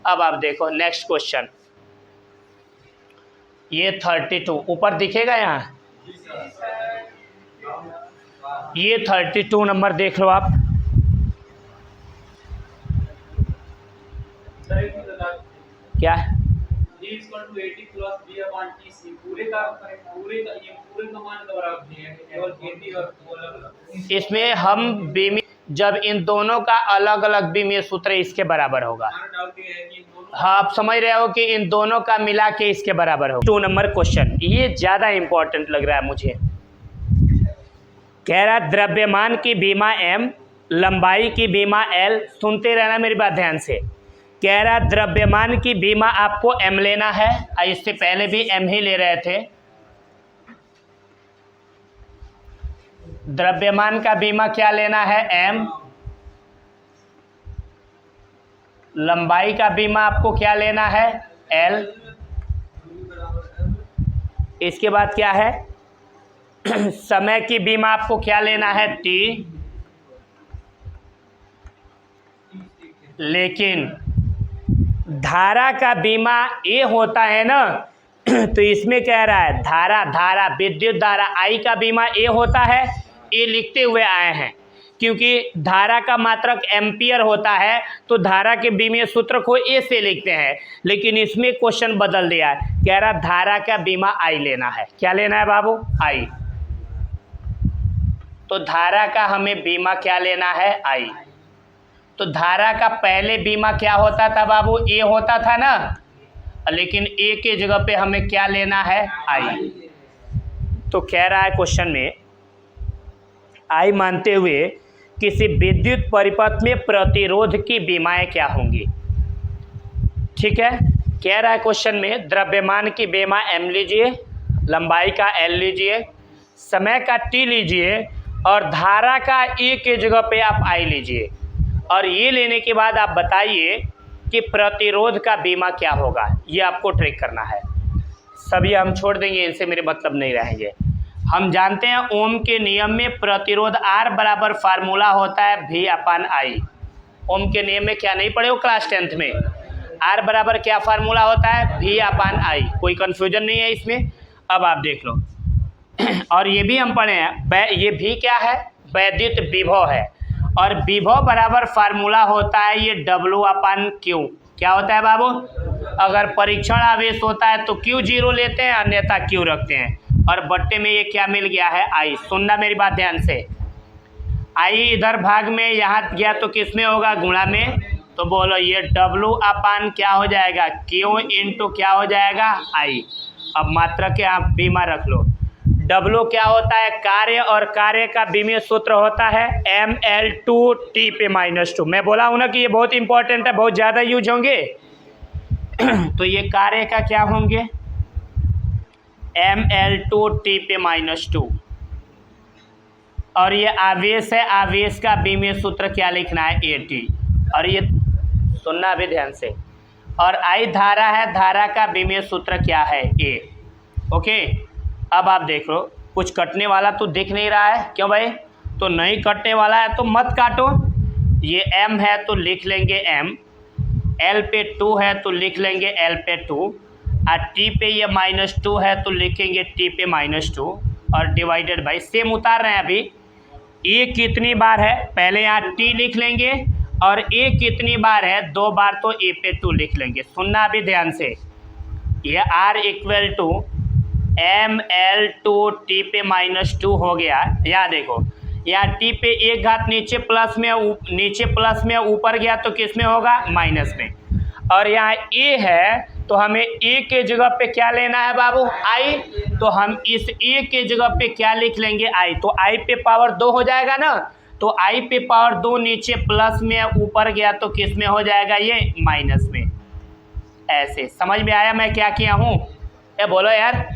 अब आप देखो नेक्स्ट क्वेश्चन, ये 32 ऊपर दिखेगा यहाँ, ये 32 नंबर देख लो आप। क्या इसमें हम बीमी, जब इन दोनों का अलग अलग बीमीय सूत्र इसके बराबर होगा। हाँ आप समझ रहे हो कि इन दोनों का मिला के इसके बराबर होगा। 2 नंबर क्वेश्चन, ये ज़्यादा इंपॉर्टेंट लग रहा है मुझे। कह रहा द्रव्यमान की बीमा m, लंबाई की बीमा l, सुनते रहना मेरी बात ध्यान से। कह रहा द्रव्यमान की बीमा आपको m लेना है, इससे पहले भी m ही ले रहे थे। द्रव्यमान का बीमा क्या लेना है, m। लंबाई का बीमा आपको क्या लेना है, l। इसके बाद क्या है समय की बीमा आपको क्या लेना है, t। लेकिन धारा का बीमा ए होता है ना, तो इसमें कह रहा है धारा विद्युत धारा आई का बीमा ए होता है। ए लिखते हुए आए हैं क्योंकि धारा का मात्रक एम्पियर होता है, तो धारा के बीमीय सूत्र को ए से लिखते हैं। लेकिन इसमें क्वेश्चन बदल दिया है, कह रहा धारा का बीमा आई लेना है। क्या लेना है बाबू, आई। तो धारा का हमें बीमा क्या लेना है, आई। तो धारा का पहले बीमा क्या होता था बाबू, ए होता था ना, लेकिन ए के जगह पे हमें क्या लेना है, आई। तो कह रहा है क्वेश्चन में आई मानते हुए किसी विद्युत परिपथ में प्रतिरोध की बीमाएं क्या होंगी। ठीक है, कह रहा है क्वेश्चन में द्रव्यमान की बीमा m लीजिए, लंबाई का l लीजिए, समय का t लीजिए और धारा का E के जगह पे आप I लीजिए, और ये लेने के बाद आप बताइए कि प्रतिरोध का बीमा क्या होगा। ये आपको ट्रिक करना है। सभी हम छोड़ देंगे, इनसे मेरे मतलब नहीं रहेंगे। हम जानते हैं ओम के नियम में प्रतिरोध R बराबर फार्मूला होता है V/I। ओम के नियम में क्या नहीं पढ़े हो क्लास 10th में, R बराबर क्या फार्मूला होता है V/I। कोई कन्फ्यूजन नहीं है इसमें। अब आप देख लो और ये भी हम पढ़े हैं, ये भी क्या है, वैद्युत विभव है, और विभव बराबर फार्मूला होता है ये W/Q। क्या होता है बाबू, अगर परीक्षण आवेश होता है तो Q 0 लेते हैं, अन्यथा Q रखते हैं, और बट्टे में ये क्या मिल गया है I। सुनना मेरी बात ध्यान से, I इधर भाग में यहाँ गया तो किस में होगा, गुणा में, तो बोलो ये W/ क्या हो जाएगा, Q इंटू क्या हो जाएगा I। अब मात्रा के आप बीमा रख लो। W क्या होता है, कार्य, और कार्य का बीमीय सूत्र होता है mL2T/-2। मैं बोला हूँ ना कि ये बहुत इंपॉर्टेंट है, बहुत ज़्यादा यूज होंगे। तो ये कार्य का क्या होंगे, mL2T/-2, और ये आवेश है, आवेश का बीमीय सूत्र क्या लिखना है, AT। और ये सुनना अभी ध्यान से, और I धारा है, धारा का बीमीय सूत्र क्या है, A। ओके, अब आप देख लो, कुछ कटने वाला तो दिख नहीं रहा है, क्यों भाई, तो नहीं कटने वाला है तो मत काटो। ये M है तो लिख लेंगे M, L पे 2 है तो लिख लेंगे L पे 2, और T पे ये -2 है तो लिखेंगे T पे -2, और डिवाइडेड बाई, सेम उतार रहे हैं अभी। A कितनी बार है, पहले यहाँ T लिख लेंगे, और A कितनी बार है, 2 बार, तो A पे 2 लिख लेंगे। सुनना अभी ध्यान से, ये R इक्वल टू mL2T/-2 हो गया। यहाँ देखो, यहाँ T पे एक घात नीचे प्लस में ऊपर गया तो किस में होगा, माइनस में, और यहाँ A है तो हमें A के जगह पे क्या लेना है बाबू, I। तो हम इस A के जगह पे क्या लिख लेंगे, I। तो I पे पावर 2 हो जाएगा ना, तो I पे पावर 2 नीचे प्लस में ऊपर गया तो किस में हो जाएगा, ये माइनस में। ऐसे समझ में आया मैं क्या किया हूँ, ये बोलो यार।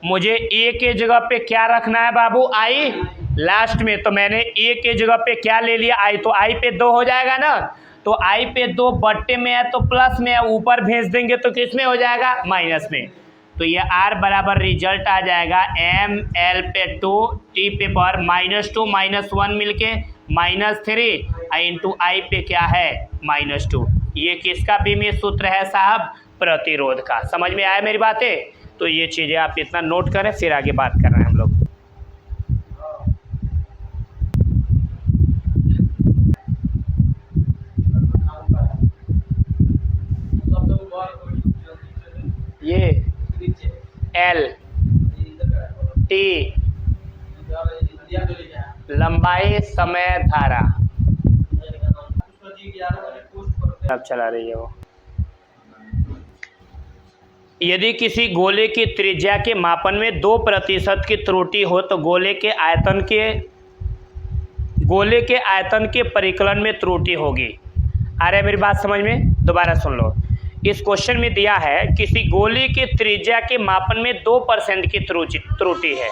मुझे A के जगह पे क्या रखना है बाबू, I लास्ट में, तो मैंने A के जगह पे क्या ले लिया, I। तो I पे 2 हो जाएगा ना, तो I पे 2 बट्टे में है तो प्लस में है, ऊपर भेज देंगे तो किस में हो जाएगा, माइनस में। तो ये R बराबर रिजल्ट आ जाएगा mL पे 2 T पे पावर -2 -1 मिलके -3 इंटू I पे क्या है, -2। ये किसका बीमीय सूत्र है साहब, प्रतिरोध का। समझ में आया मेरी बातें, तो ये चीज़ें आप इतना नोट करें, फिर आगे बात कर रहे हैं हम लोग। ये L T लंबाई, समय, धारा, अब चला रही है वो। यदि किसी गोले की त्रिज्या के मापन में 2% की त्रुटि हो तो गोले के आयतन के परिकलन में त्रुटि होगी। आ रहा है मेरी बात समझ में, दोबारा सुन लो। इस क्वेश्चन में दिया है किसी गोले की त्रिज्या के मापन में 2% की त्रुटि है,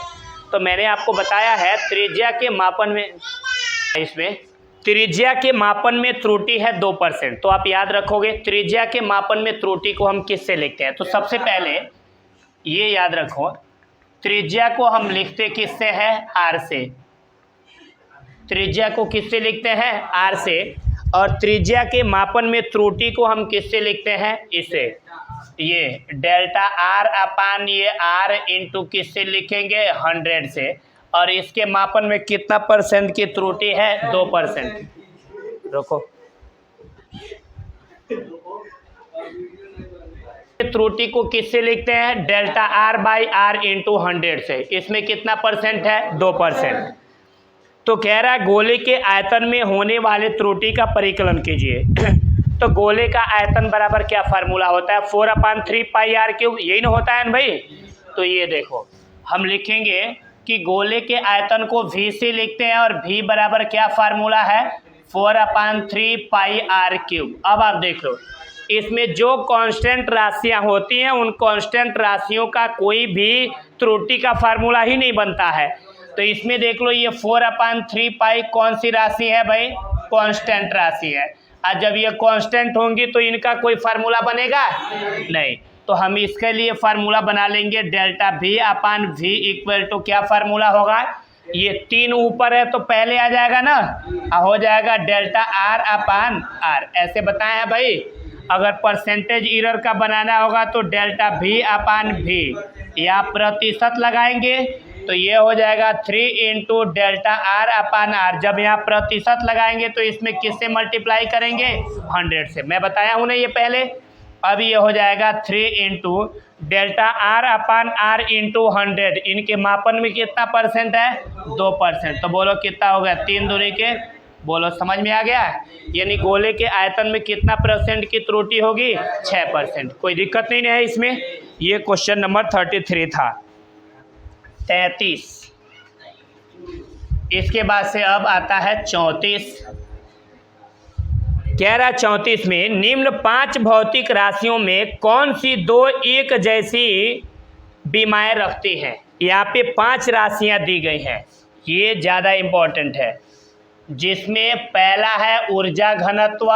तो मैंने आपको बताया है त्रिज्या के मापन में, इसमें त्रिज्या के मापन में त्रुटि है 2%। तो आप याद रखोगे त्रिज्या के मापन में त्रुटि को हम किससे लिखते हैं, तो सबसे पहले ये याद रखो, त्रिज्या को हम लिखते किससे है, R से। त्रिज्या को किससे लिखते हैं, R से, और त्रिज्या के मापन में त्रुटि को हम किससे लिखते हैं, इसे, ये डेल्टा R/, ये R इंटू किससे लिखेंगे, 100 से, और इसके मापन में कितना % की त्रुटि है, 2%। रुको, त्रुटि को किससे लिखते हैं, डेल्टा R/R इंटू 100 से, इसमें कितना % है, 2%। तो कह रहा है गोले के आयतन में होने वाले त्रुटि का परिकलन कीजिए। तो गोले का आयतन बराबर क्या फार्मूला होता है, 4/3 πr3, यही ना होता है ना भाई। तो ये देखो हम लिखेंगे कि गोले के आयतन को v से लिखते हैं और v बराबर क्या फार्मूला है 4/3 पाई r क्यूब। अब आप देख लो इसमें जो कांस्टेंट राशियां होती हैं उन कांस्टेंट राशियों का कोई भी त्रुटि का फार्मूला ही नहीं बनता है। तो इसमें देख लो ये 4/3 पाई कौन सी राशि है भाई, कांस्टेंट राशि है। और जब ये कांस्टेंट होंगी तो इनका कोई फार्मूला बनेगा नहीं, तो हम इसके लिए फार्मूला बना लेंगे डेल्टा V/V इक्वल टू क्या फार्मूला होगा, ये 3 ऊपर है तो पहले आ जाएगा ना, हो जाएगा डेल्टा R/R। ऐसे बताए हैं भाई। अगर परसेंटेज एरर का बनाना होगा तो डेल्टा V/V, या प्रतिशत लगाएंगे तो ये हो जाएगा 3 इंटू डेल्टा R/R। जब यहाँ प्रतिशत लगाएंगे तो इसमें किससे मल्टीप्लाई करेंगे, 100 से। मैं बताया हूँ ना ये पहले। अब ये हो जाएगा 3 इंटू डेल्टा R/R इंटू 100। इनके मापन में कितना परसेंट है, 2%। तो बोलो कितना हो गया, 3 दूनी के, बोलो समझ में आ गया। यानी गोले के आयतन में कितना परसेंट की त्रुटि होगी, 6%। कोई दिक्कत नहीं है इसमें। ये क्वेश्चन नंबर 33 था। 33। इसके बाद से अब आता है 34। कह रहा 34 में निम्न 5 भौतिक राशियों में कौन सी 2 एक जैसी बीमाएं रखती हैं। यहाँ पे 5 राशियाँ दी गई हैं, ये ज़्यादा इम्पोर्टेंट है, जिसमें पहला है ऊर्जा घनत्व,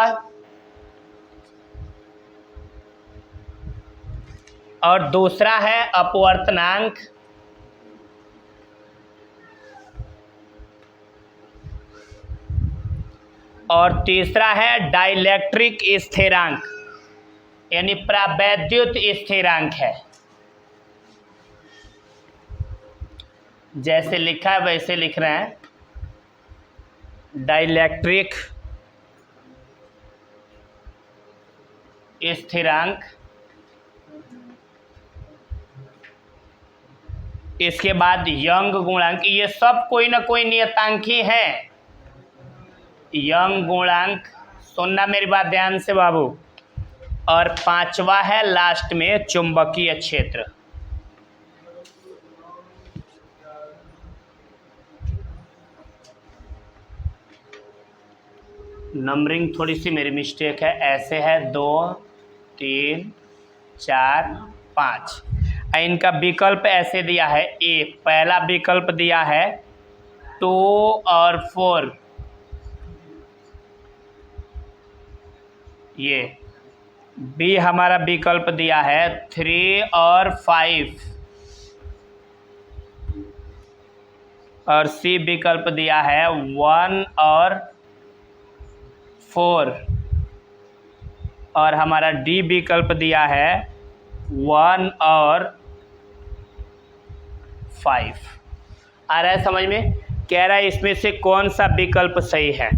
और दूसरा है अपवर्तनांक, और तीसरा है डाइलेक्ट्रिक स्थिरांक, यानी प्रावैद्युत स्थिरांक है। जैसे लिखा है वैसे लिख रहे हैं, डाइलेक्ट्रिक स्थिरांक। इसके बाद यंग गुणांक, ये सब कोई ना कोई नियतांक ही है। यंग गुणांक, सुनना मेरी बात ध्यान से बाबू। और 5वां है लास्ट में चुंबकीय क्षेत्र। नंबरिंग थोड़ी सी मेरी मिस्टेक है, ऐसे है 2 3 4 5। इनका विकल्प ऐसे दिया है, ए पहला विकल्प दिया है 2 और 4, ये बी हमारा विकल्प दिया है 3 और 5, और सी विकल्प दिया है 1 और 4, और हमारा डी विकल्प दिया है 1 और 5। आ रहा है समझ में। कह रहा है इसमें से कौन सा विकल्प सही है।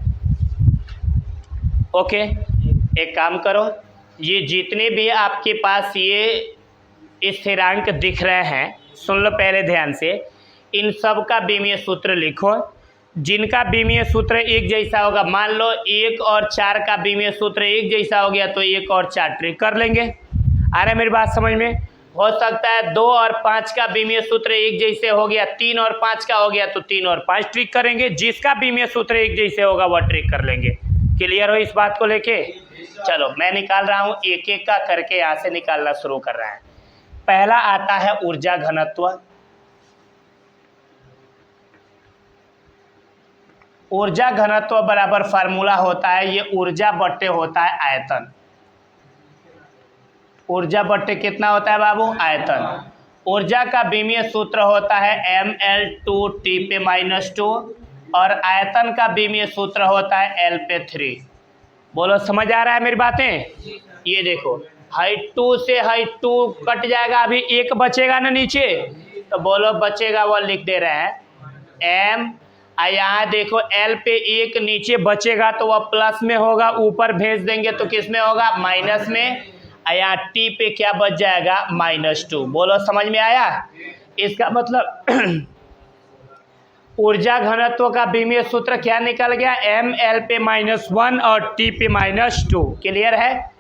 ओके, एक काम करो, ये जितने भी आपके पास ये स्थिरांक दिख रहे हैं, सुन लो पहले ध्यान से, इन सब का बीमीय सूत्र लिखो। जिनका बीमीय सूत्र एक जैसा होगा, मान लो 1 और 4 का बीमीय सूत्र एक जैसा हो गया तो 1 और 4 ट्रिक कर लेंगे। आ रहा है मेरी बात समझ में। हो सकता है 2 और 5 का बीमीय सूत्र एक जैसे हो गया, 3 और 5 का हो गया तो 3 और 5 ट्रिक करेंगे। जिसका बीमीय सूत्र एक जैसे होगा वह ट्रिक कर लेंगे। क्लियर हो इस बात को लेके। चलो मैं निकाल रहा हूँ, एक एक का करके यहाँ से निकालना शुरू कर रहे हैं। पहला आता है ऊर्जा घनत्व। ऊर्जा घनत्व बराबर फार्मूला होता है, ये ऊर्जा बट्टे होता है आयतन। ऊर्जा बट्टे कितना होता है बाबू, आयतन। ऊर्जा का बीमीय सूत्र होता है mL/T/-2, और आयतन का बीमीय सूत्र होता है L/3। बोलो समझ आ रहा है मेरी बातें। ये देखो हाइट 2 से हाइट 2 कट जाएगा, अभी 1 बचेगा ना नीचे, तो बोलो बचेगा वह लिख दे रहे हैं m। यहाँ देखो L पे 1 नीचे बचेगा तो वह प्लस में होगा, ऊपर भेज देंगे तो किस में होगा, माइनस में। यहाँ T पे क्या बच जाएगा, -2। बोलो समझ में आया। इसका मतलब ऊर्जा घनत्व का बीमीय सूत्र क्या निकल गया, mL/-1 और T/-2। क्लियर है।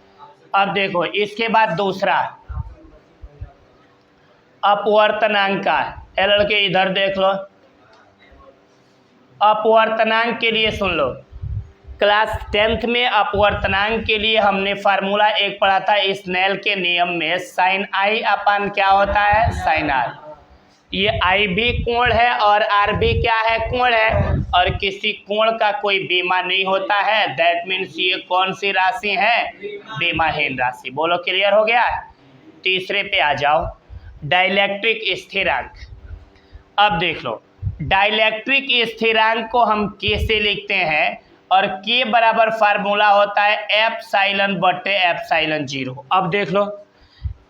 अब देखो इसके बाद दूसरा अपवर्तनांक का, ए लड़के इधर देख लो, अपवर्तनांक के लिए सुन लो। क्लास 10th में अपवर्तनांक के लिए हमने फार्मूला एक पढ़ा था स्नेल के नियम में, साइन आई अपान क्या होता है, साइन आर। ये आई भी कोण है और आर भी क्या है, कोण है, और किसी कोण का कोई बीमा नहीं होता है। दैट मीन्स ये कौन सी राशि है, बीमाहीन राशि। बोलो क्लियर हो गया। तीसरे पे आ जाओ, डाइलेक्ट्रिक स्थिरांक। अब देख लो, डाइलेक्ट्रिक स्थिरांक को हम के से लिखते हैं और के बराबर फार्मूला होता है एप्सिलॉन बटे एप्सिलॉन जीरो। अब देख लो,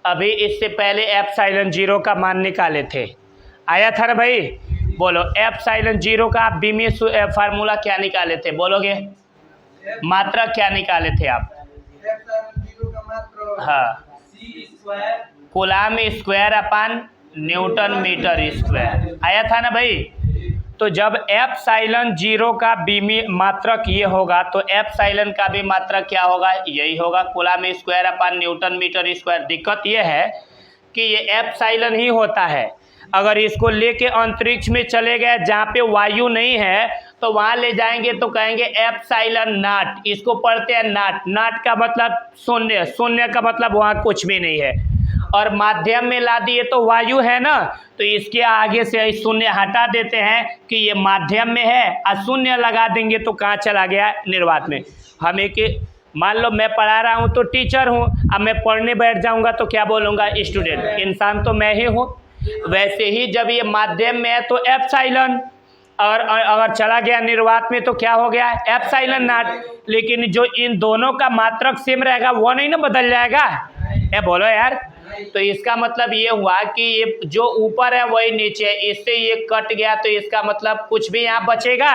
अभी इससे पहले एप्सिलॉन जीरो का मान निकाले थे, आया था ना भाई। बोलो एप्सिलॉन जीरो का आप बीमीय फार्मूला क्या निकाले थे, बोलोगे मात्रा क्या निकाले थे आप, हाँ, coulomb square upon newton metre square, आया था ना भाई। तो जब एप्सिलॉन जीरो का बीमी मात्रक ये होगा तो एप्सिलॉन का भी मात्रक क्या होगा, यही होगा, coulomb square upon newton metre square. दिक्कत ये है कि ये एप्सिलॉन ही होता है। अगर इसको लेके अंतरिक्ष में चले गए जहाँ पे वायु नहीं है तो वहाँ ले जाएंगे तो कहेंगे एप्सिलॉन नॉट, इसको पढ़ते हैं नॉट। नॉट का मतलब शून्य, शून्य का मतलब वहाँ कुछ भी नहीं है। और माध्यम में ला दिए तो वायु है ना, तो इसके आगे से शून्य हटा देते हैं कि ये माध्यम में है, और शून्य लगा देंगे तो कहाँ चला गया, निर्वात में। हम एक मान लो मैं पढ़ा रहा हूँ तो टीचर हूँ, अब मैं पढ़ने बैठ जाऊँगा तो क्या बोलूँगा, स्टूडेंट। इंसान तो मैं ही हूँ। वैसे ही जब ये माध्यम में है तो एप्सिलॉन, और अगर चला गया निर्वात में तो क्या हो गया, एप्सिलॉन नॉट। लेकिन जो इन दोनों का मात्रक सेम रहेगा वो नहीं ना बदल जाएगा, ये बोलो यार। तो इसका मतलब ये हुआ कि ये जो ऊपर है वही नीचे है, इससे ये कट गया तो इसका मतलब कुछ भी यहाँ बचेगा।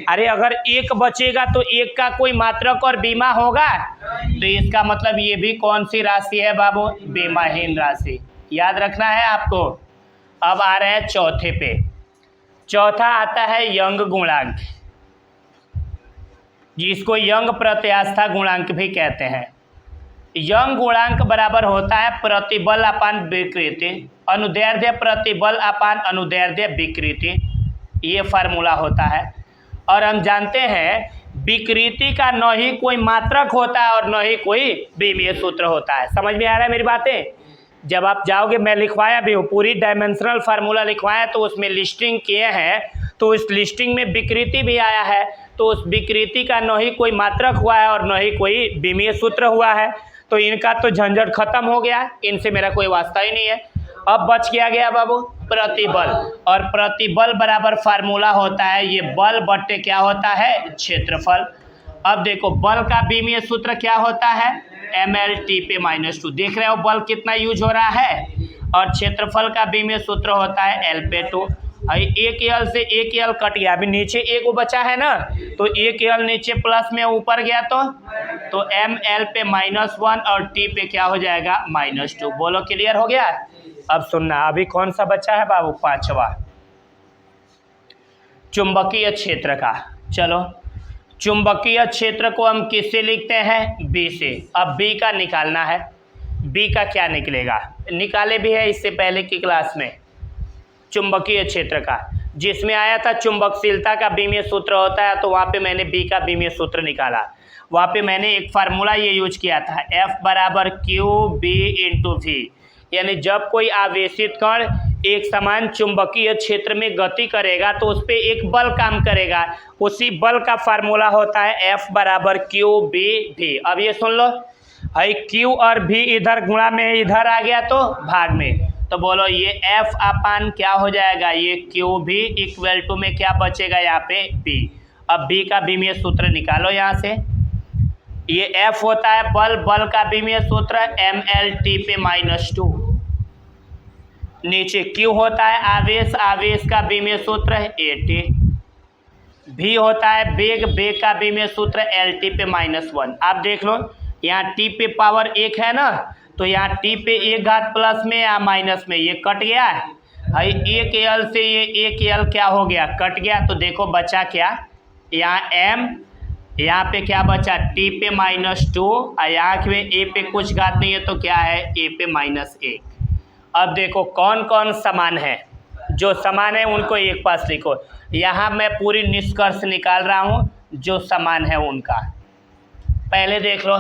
अरे अगर एक बचेगा तो एक का कोई मात्रक और बीमा होगा, तो इसका मतलब ये भी कौन सी राशि है बाबू, बीमाहीन राशि। याद रखना है आपको। अब आ रहे हैं चौथे पे। चौथा आता है यंग गुणांक, जिसको यंग प्रत्यास्था गुणांक भी कहते हैं। यंग गुणांक बराबर होता है प्रतिबल अपान विकृति, अनुदैर्ध्य प्रतिबल अपान अनुदैर्ध्य विकृति, ये फार्मूला होता है। और हम जानते हैं विकृति का न ही कोई मात्रक होता है और न ही कोई बीमीय सूत्र होता है। समझ में आ रहा है मेरी बातें। जब आप जाओगे, मैं लिखवाया भी हूँ, पूरी डायमेंशनल फार्मूला लिखवाया, तो उसमें लिस्टिंग किए हैं, तो इस लिस्टिंग में विकृति भी आया है, तो उस विकृति का न ही कोई मात्रक हुआ है और न ही कोई बीमीय सूत्र हुआ है। तो इनका तो झंझट खत्म हो गया, इनसे मेरा कोई वास्ता ही नहीं है। अब बच गया बाबू प्रतिबल, और प्रतिबल बराबर फार्मूला होता है ये बल बट्टे क्या होता है, क्षेत्रफल। अब देखो बल का बीमीय सूत्र क्या होता है, ml/t पे -2। देख रहे हो बल कितना यूज हो रहा है। और क्षेत्रफल का बीमीय सूत्र होता है L/2। एक एल से एक एल कट गया, अभी नीचे एक बचा है ना, तो एक एल नीचे प्लस में ऊपर गया तो ml पे -1 और t पे क्या हो जाएगा, -2। बोलो क्लियर हो गया। अब सुनना, अभी कौन सा बचा है बाबू, पांचवा, चुंबकीय क्षेत्र का। चलो चुंबकीय क्षेत्र को हम किससे लिखते हैं, बी से। अब बी का निकालना है। बी का क्या निकलेगा, निकाले भी है इससे पहले की क्लास में। चुंबकीय क्षेत्र का जिसमें आया था चुंबकशीलता का बीमीय सूत्र होता है, तो वहाँ पे मैंने बी का बीमीय सूत्र निकाला। वहाँ पे मैंने एक फार्मूला ये यूज किया था, F बराबर QB/V। यानी जब कोई आवेशित कण एक समान चुंबकीय क्षेत्र में गति करेगा तो उस पर एक बल काम करेगा, उसी बल का फार्मूला होता है F बराबर QB/V। अब ये सुन लो, भाई Q और V इधर गुणा में इधर आ गया तो भाग में, तो बोलो ये F अपान क्या हो जाएगा, ये QB इक्वल टू में क्या बचेगा यहाँ पे B। अब B का बीमीय सूत्र निकालो यहाँ से। ये F होता है बल, बल का बीमीय सूत्र ml/t पे -2। नीचे Q होता है आवेश, आवेश का बीमीय सूत्र है AT। V होता है वेग, वेग का बीमीय सूत्र LT पे -1। आप देख लो यहाँ T पे पावर 1 है ना, तो यहाँ T पे 1 घात प्लस में या माइनस में, ये कट गया है भाई। एक एल से ये एक एल क्या हो गया, कट गया। तो देखो बचा क्या, यहाँ M, यहाँ पे क्या बचा T पे -2, और यहाँ पे A पे कुछ घात नहीं है तो क्या है A पे -1। अब देखो कौन कौन समान है, जो समान है उनको एक पास लिखो। यहाँ मैं पूरी निष्कर्ष निकाल रहा हूँ जो समान है उनका। पहले देख लो,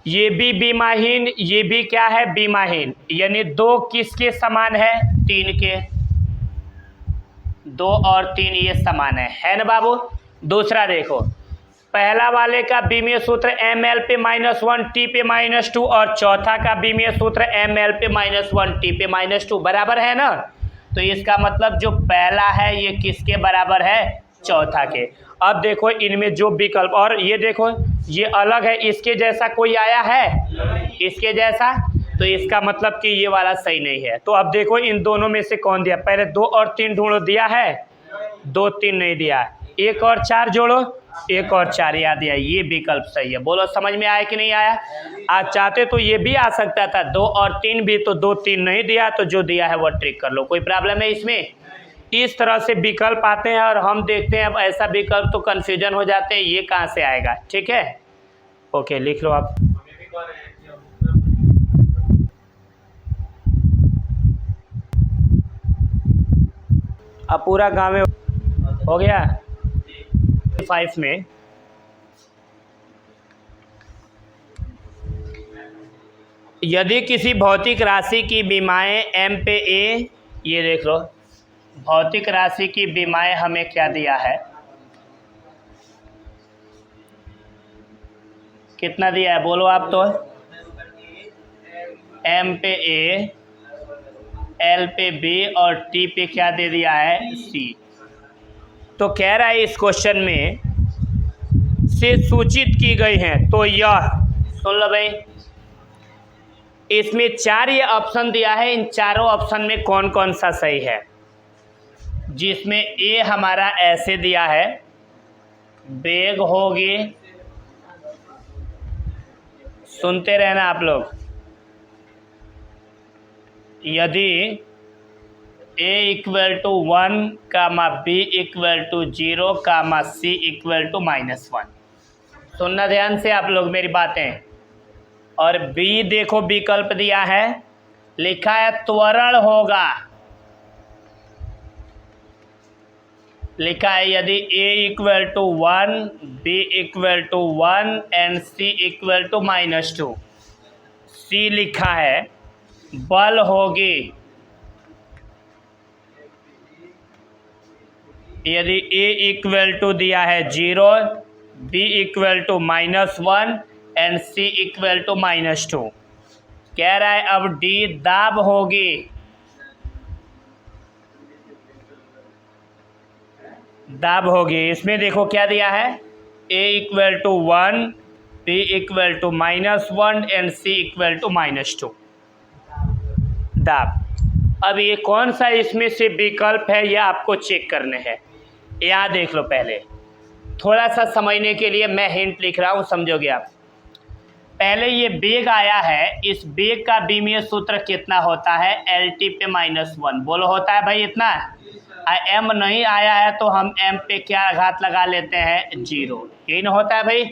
ये भी बीमाहीन, ये भी क्या है बीमाहीन, यानी 2 किसके समान है 3 के, 2 और 3 ये समान है ना बाबू। दूसरा देखो, पहला वाले का बीमीय सूत्र ml पे -1 t पे -2 और चौथा का बीमीय सूत्र ml पे -1 t पे -2 बराबर है ना। तो इसका मतलब जो पहला है ये किसके बराबर है, चौथा के। अब देखो इनमें जो विकल्प, और ये देखो ये अलग है, इसके जैसा कोई आया है इसके जैसा, तो इसका मतलब कि ये वाला सही नहीं है। तो अब देखो इन दोनों में से कौन दिया, पहले 2 और 3 ढूंढो, दिया है 2 3 नहीं दिया, 1 और 4 जोड़ो, 1 और 4 याद दिया, ये विकल्प सही है। बोलो समझ में आया कि नहीं आया। आज चाहते तो ये भी आ सकता था 2 और 3 भी, तो 2 3 नहीं दिया, तो जो दिया है वो ट्रिक कर लो, कोई प्रॉब्लम है इसमें। इस तरह से विकल्प आते हैं और हम देखते हैं, अब ऐसा विकल्प तो कन्फ्यूजन हो जाते हैं ये कहाँ से आएगा। ठीक है, ओके लिख लो आप। अब पूरा गाँव में हो गया 5 में। यदि किसी भौतिक राशि की विमाएँ m पे a, ये देख लो भौतिक राशि की विमाएँ हमें क्या दिया है, कितना दिया है बोलो आप। तो m पे a, l पे b और t पे क्या दे दिया है c। तो कह रहा है इस क्वेश्चन में से सूचित की गई हैं, तो यह सुन लो भाई, इसमें 4 ये ऑप्शन दिया है, इन चारों ऑप्शन में कौन कौन सा सही है। जिसमें ए हमारा ऐसे दिया है, वेग होगी, सुनते रहना आप लोग, यदि a = 1, b = 0, c = -1। सुनना ध्यान से आप लोग मेरी बातें। और b देखो विकल्प दिया है, लिखा है त्वरण होगा, लिखा है यदि a = 1, b = 1 and c = -2। c लिखा है बल होगी, यदि a = दिया है 0, b = -1 एंड c = -2। कह रहा है अब d दाब होगी, दाब होगी। इसमें देखो क्या दिया है, a = 1, b = -1 एंड c = -2 दाब। अब ये कौन सा इसमें से विकल्प है यह आपको चेक करने हैं। यहाँ देख लो, पहले थोड़ा सा समझने के लिए मैं हिंट लिख रहा हूँ, समझोगे आप। पहले ये वेग आया है, इस वेग का बीमीय सूत्र कितना होता है, LT पे -1। बोलो होता है भाई इतना। m नहीं आया है तो हम m पे क्या घात लगा लेते हैं 0, यही ना होता है भाई।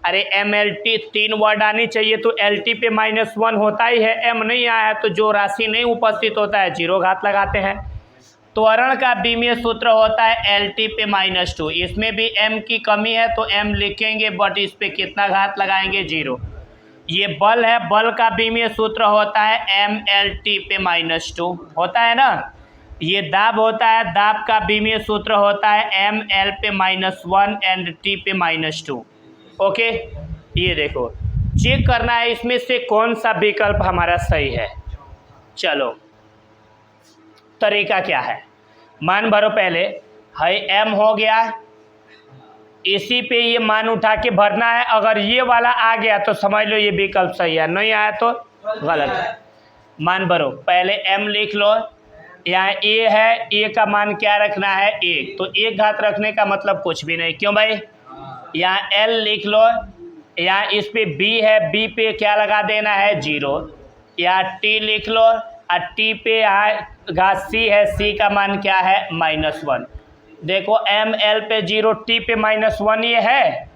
अरे MLT 3 वर्ड आनी चाहिए तो LT पे -1 होता ही है, m नहीं आया है तो जो राशि नहीं उपस्थित होता है 0 घात लगाते हैं। त्वरण का बीमीय सूत्र होता है LT पे -2, इसमें भी m की कमी है तो m लिखेंगे, बट इस पे कितना घात लगाएंगे 0। ये बल है, बल का बीमीय सूत्र होता है MLT पे -2 होता है ना। ये दाब होता है, दाब का बीमीय सूत्र होता है ML पे -1 एंड T पे -2। ओके, ये देखो चेक करना है इसमें से कौन सा विकल्प हमारा सही है। चलो तरीका क्या है, मान भरो पहले है m हो गया, इसी पे ये मान उठा के भरना है। अगर ये वाला आ गया तो समझ लो ये विकल्प सही है, नहीं आया तो गलत है। मान भरो, पहले m लिख लो, यहाँ a है, a का मान क्या रखना है 1, तो 1 घात रखने का मतलब कुछ भी नहीं, क्यों भाई। यहाँ l लिख लो, यहाँ इस पे b है, b पे क्या लगा देना है 0। यहाँ t लिख लो, और t पे यहाँ घात c है, c का मान क्या है -1। देखो m l पे 0, t पे -1 ये है,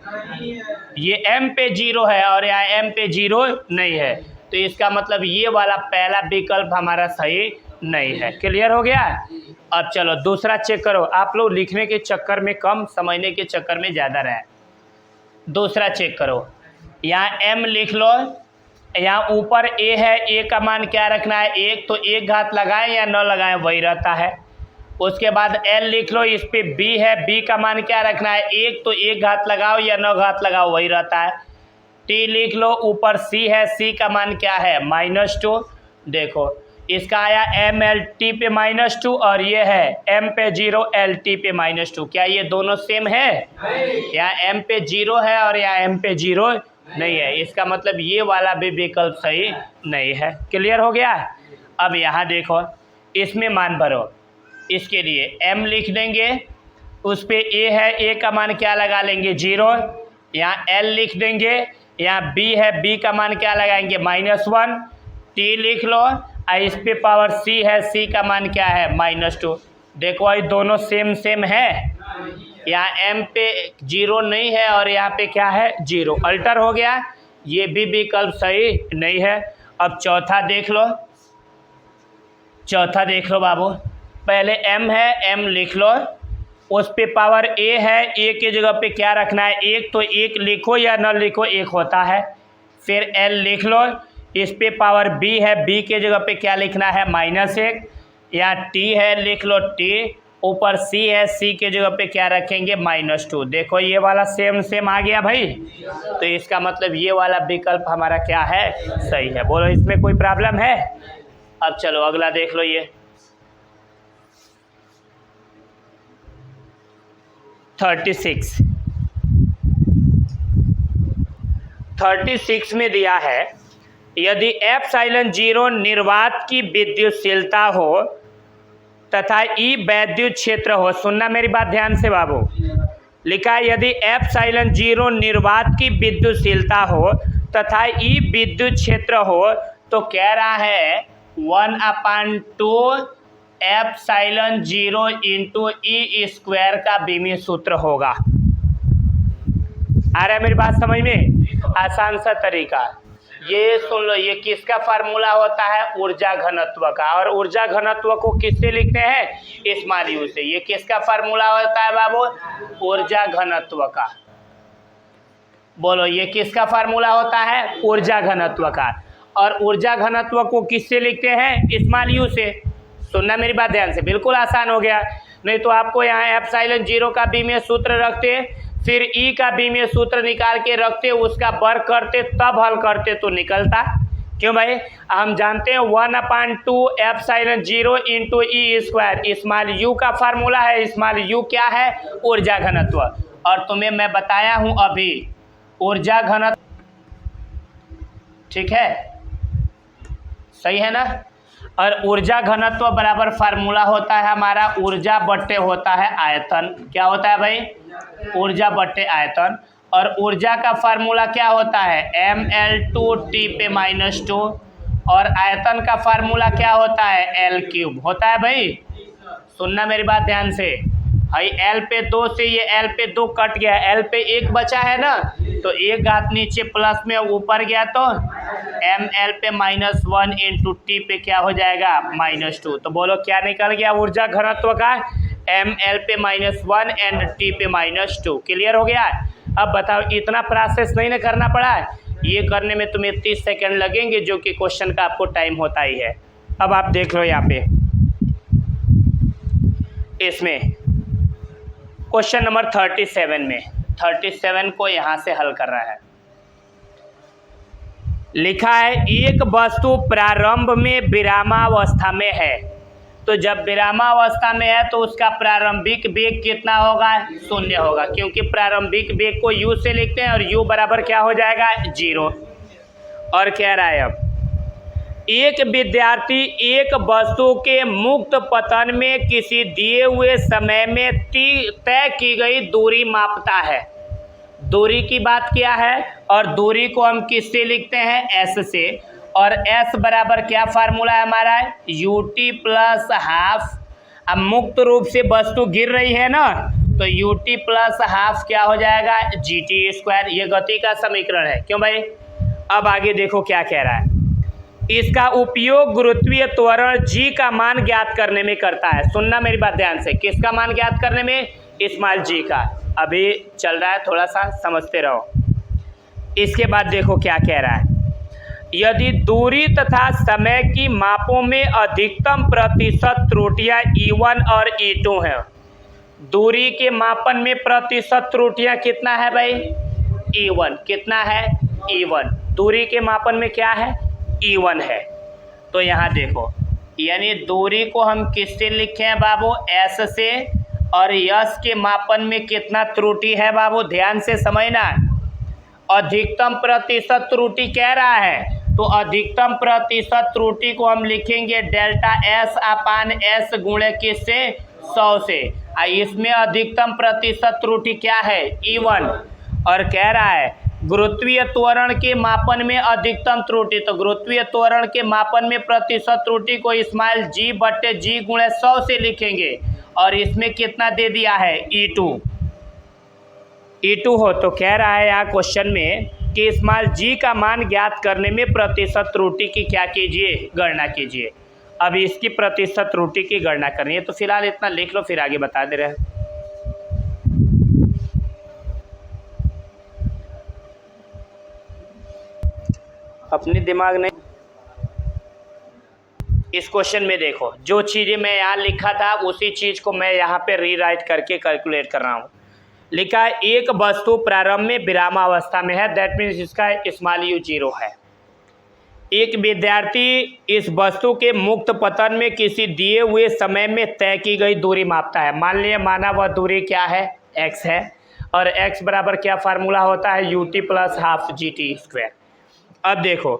ये m पे 0 है और यहाँ m पे 0 नहीं है, तो इसका मतलब ये वाला पहला विकल्प हमारा सही नहीं है। क्लियर हो गया। अब चलो दूसरा चेक करो। आप लोग लिखने के चक्कर में कम, समझने के चक्कर में ज़्यादा रहे। दूसरा चेक करो, यहाँ m लिख लो, यहाँ ऊपर a है, a का मान क्या रखना है 1, तो 1 घात लगाएं या न लगाएं वही रहता है। उसके बाद l लिख लो, इस पे b है, b का मान क्या रखना है 1, तो 1 घात लगाओ या न घात लगाओ वही रहता है। t लिख लो, ऊपर c है, c का मान क्या है -2। देखो इसका आया m l t पे -2 और ये है m पे 0 l t पे -2। क्या ये दोनों सेम है? यहाँ m पे 0 है और यहाँ m पे 0 नहीं है। इसका मतलब ये वाला भी विकल्प सही नहीं है। क्लियर हो गया। अब यहाँ देखो, इसमें मान भरो। इसके लिए m लिख देंगे, उस पे a है, a का मान क्या लगा लेंगे 0। यहाँ l लिख देंगे, यहाँ b है, b का मान क्या लगाएंगे -1। t लिख लो, इस पे पावर c है, c का मान क्या है -2। देखो ये दोनों सेम है। यहाँ m पे 0 नहीं है और यहाँ पे क्या है 0, अल्टर हो गया। ये भी विकल्प सही नहीं है। अब चौथा देख लो, चौथा देख लो बाबू। पहले m है, m लिख लो, उस पे पावर a है, a के जगह पे क्या रखना है 1, तो 1 लिखो या न लिखो 1 होता है। फिर l लिख लो, इस पे पावर b है, b के जगह पे क्या लिखना है -1। यहाँ t है, लिख लो t, ऊपर c है, c के जगह पे क्या रखेंगे -2। देखो ये वाला सेम आ गया भाई, तो इसका मतलब ये वाला विकल्प हमारा क्या है सही है। बोलो इसमें कोई प्रॉब्लम है? अब चलो अगला देख लो। ये 36 में दिया है, यदि एप्सिलॉन 0 निर्वात की विद्युतशीलता हो तथा ई वैद्युत क्षेत्र हो। सुनना मेरी बात ध्यान से बाबू। लिखा है यदि एप्सिलॉन 0 निर्वात की विद्युतशीलता हो तथा ई विद्युत क्षेत्र हो, तो कह रहा है 1/2 एप्सिलॉन 0 इंटू ई स्क्वायर का बीमीय सूत्र होगा। आ रहा है मेरी बात समझ में? आसान सा तरीका ये सुन लो। ये किसका फार्मूला होता है? ऊर्जा घनत्व का। और ऊर्जा घनत्व को किससे लिखते हैं? स्मॉल यू से। ये किसका फार्मूला होता है बाबू? ऊर्जा घनत्व का। बोलो ये किसका फार्मूला होता है? ऊर्जा घनत्व का। और ऊर्जा घनत्व को किससे लिखते हैं? स्मॉल यू से। सुनना मेरी बात ध्यान से, बिल्कुल आसान हो गया। नहीं तो आपको यहाँ एप्सिलॉन 0 का बीमीय सूत्र रखते, फिर ई का बीमीय सूत्र निकाल के रखते, उसका वर्ग करते, तब हल करते तो निकलता। क्यों भाई? हम जानते हैं 1/2 epsilon 0 into E square small you का फार्मूला है। स्मॉल यू क्या है? ऊर्जा घनत्व। और तुम्हें मैं बताया हूं अभी ऊर्जा घनत्व, ठीक है, सही है ना? और ऊर्जा घनत्व बराबर फार्मूला होता है हमारा ऊर्जा बट्टे होता है आयतन। क्या होता है भाई? ऊर्जा बट्टे आयतन। और ऊर्जा का फार्मूला क्या होता है? ml2t पे -2। और आयतन का फार्मूला क्या होता है? l³ होता है भाई। सुनना मेरी बात ध्यान से। भाई l पे 2 से ये l पे 2 कट गया, l पे 1 बचा है ना, तो 1 घात नीचे प्लस में ऊपर गया तो ml पे -1 इंटू t पे क्या हो जाएगा? -2। तो बोलो क्या निकल गया ऊर्जा घनत्व का? ml पे -1 एंड t पे -2। क्लियर हो गया? अब बताओ, इतना प्रोसेस नहीं ना करना पड़ा। ये करने में तुम्हें 30 सेकंड लगेंगे, जो कि क्वेश्चन का आपको टाइम होता ही है। अब आप देख लो यहाँ पे, इसमें क्वेश्चन नंबर 37 में 37 को यहाँ से हल कर रहा है। लिखा है एक वस्तु प्रारंभ में विरामावस्था में है, तो जब विरामावस्था में है तो उसका प्रारंभिक वेग कितना होगा? 0 होगा, क्योंकि प्रारंभिक वेग को u से लिखते हैं और u बराबर क्या हो जाएगा? 0। और कह रहा है अब एक विद्यार्थी एक वस्तु के मुक्त पतन में किसी दिए हुए समय में तय की गई दूरी मापता है। दूरी की बात किया है और दूरी को हम किससे लिखते हैं? s से। और s बराबर क्या फार्मूला है हमारा? ut plus half. अब मुक्त रूप से वस्तु गिर रही है ना, तो ut प्लस हाफ क्या हो जाएगा? gt square. ये गति का समीकरण है। क्यों भाई? अब आगे देखो क्या कह रहा है। इसका उपयोग गुरुत्वीय त्वरण g का मान ज्ञात करने में करता है। सुनना मेरी बात ध्यान से, किसका मान ज्ञात करने में? स्मॉल g का। अभी चल रहा है, थोड़ा सा समझते रहो। इसके बाद देखो क्या कह रहा है, यदि दूरी तथा समय की मापों में अधिकतम प्रतिशत त्रुटियां E1 और E2 हैं। दूरी के मापन में प्रतिशत त्रुटियां कितना है भाई? E1। कितना है? E1। दूरी के मापन में क्या है? E1 है। तो यहाँ देखो, यानी दूरी को हम किससे लिखे हैं बाबू? S से। और यश के मापन में कितना त्रुटि है बाबू? ध्यान से समझना, अधिकतम प्रतिशत त्रुटि कह रहा है, तो अधिकतम प्रतिशत त्रुटि को हम लिखेंगे डेल्टा S अपान S गुणे किससे? 100 से। इसमें अधिकतम प्रतिशत त्रुटि क्या है? E1। और कह रहा है गुरुत्वीय त्वरण के मापन में अधिकतम त्रुटि, तो गुरुत्वीय त्वरण के मापन में प्रतिशत त्रुटि को स्मॉल g बट्टे g गुणे 100 से लिखेंगे। और इसमें कितना दे दिया है? E2। E2 हो, तो कह रहा है यहाँ क्वेश्चन में कि स्मॉल g का मान ज्ञात करने में प्रतिशत त्रुटि की क्या कीजिए? गणना कीजिए। अब इसकी प्रतिशत त्रुटि की गणना करनी है, तो फिलहाल इतना लिख लो, फिर आगे बता दे रहे हैं। अपनी दिमाग नहीं, इस क्वेश्चन में देखो, जो चीज़ें मैं यहाँ लिखा था उसी चीज़ को मैं यहाँ पे रीराइट करके कैलकुलेट कर रहा हूँ। लिखा है एक वस्तु प्रारंभ में विरामावस्था में है, दैट मीन्स इसका स्मॉल u 0 है। एक विद्यार्थी इस वस्तु के मुक्त पतन में किसी दिए हुए समय में तय की गई दूरी मापता है। मान लिया माना वह दूरी क्या है? x है। और x बराबर क्या फार्मूला होता है? ut plus half GT²। अब देखो,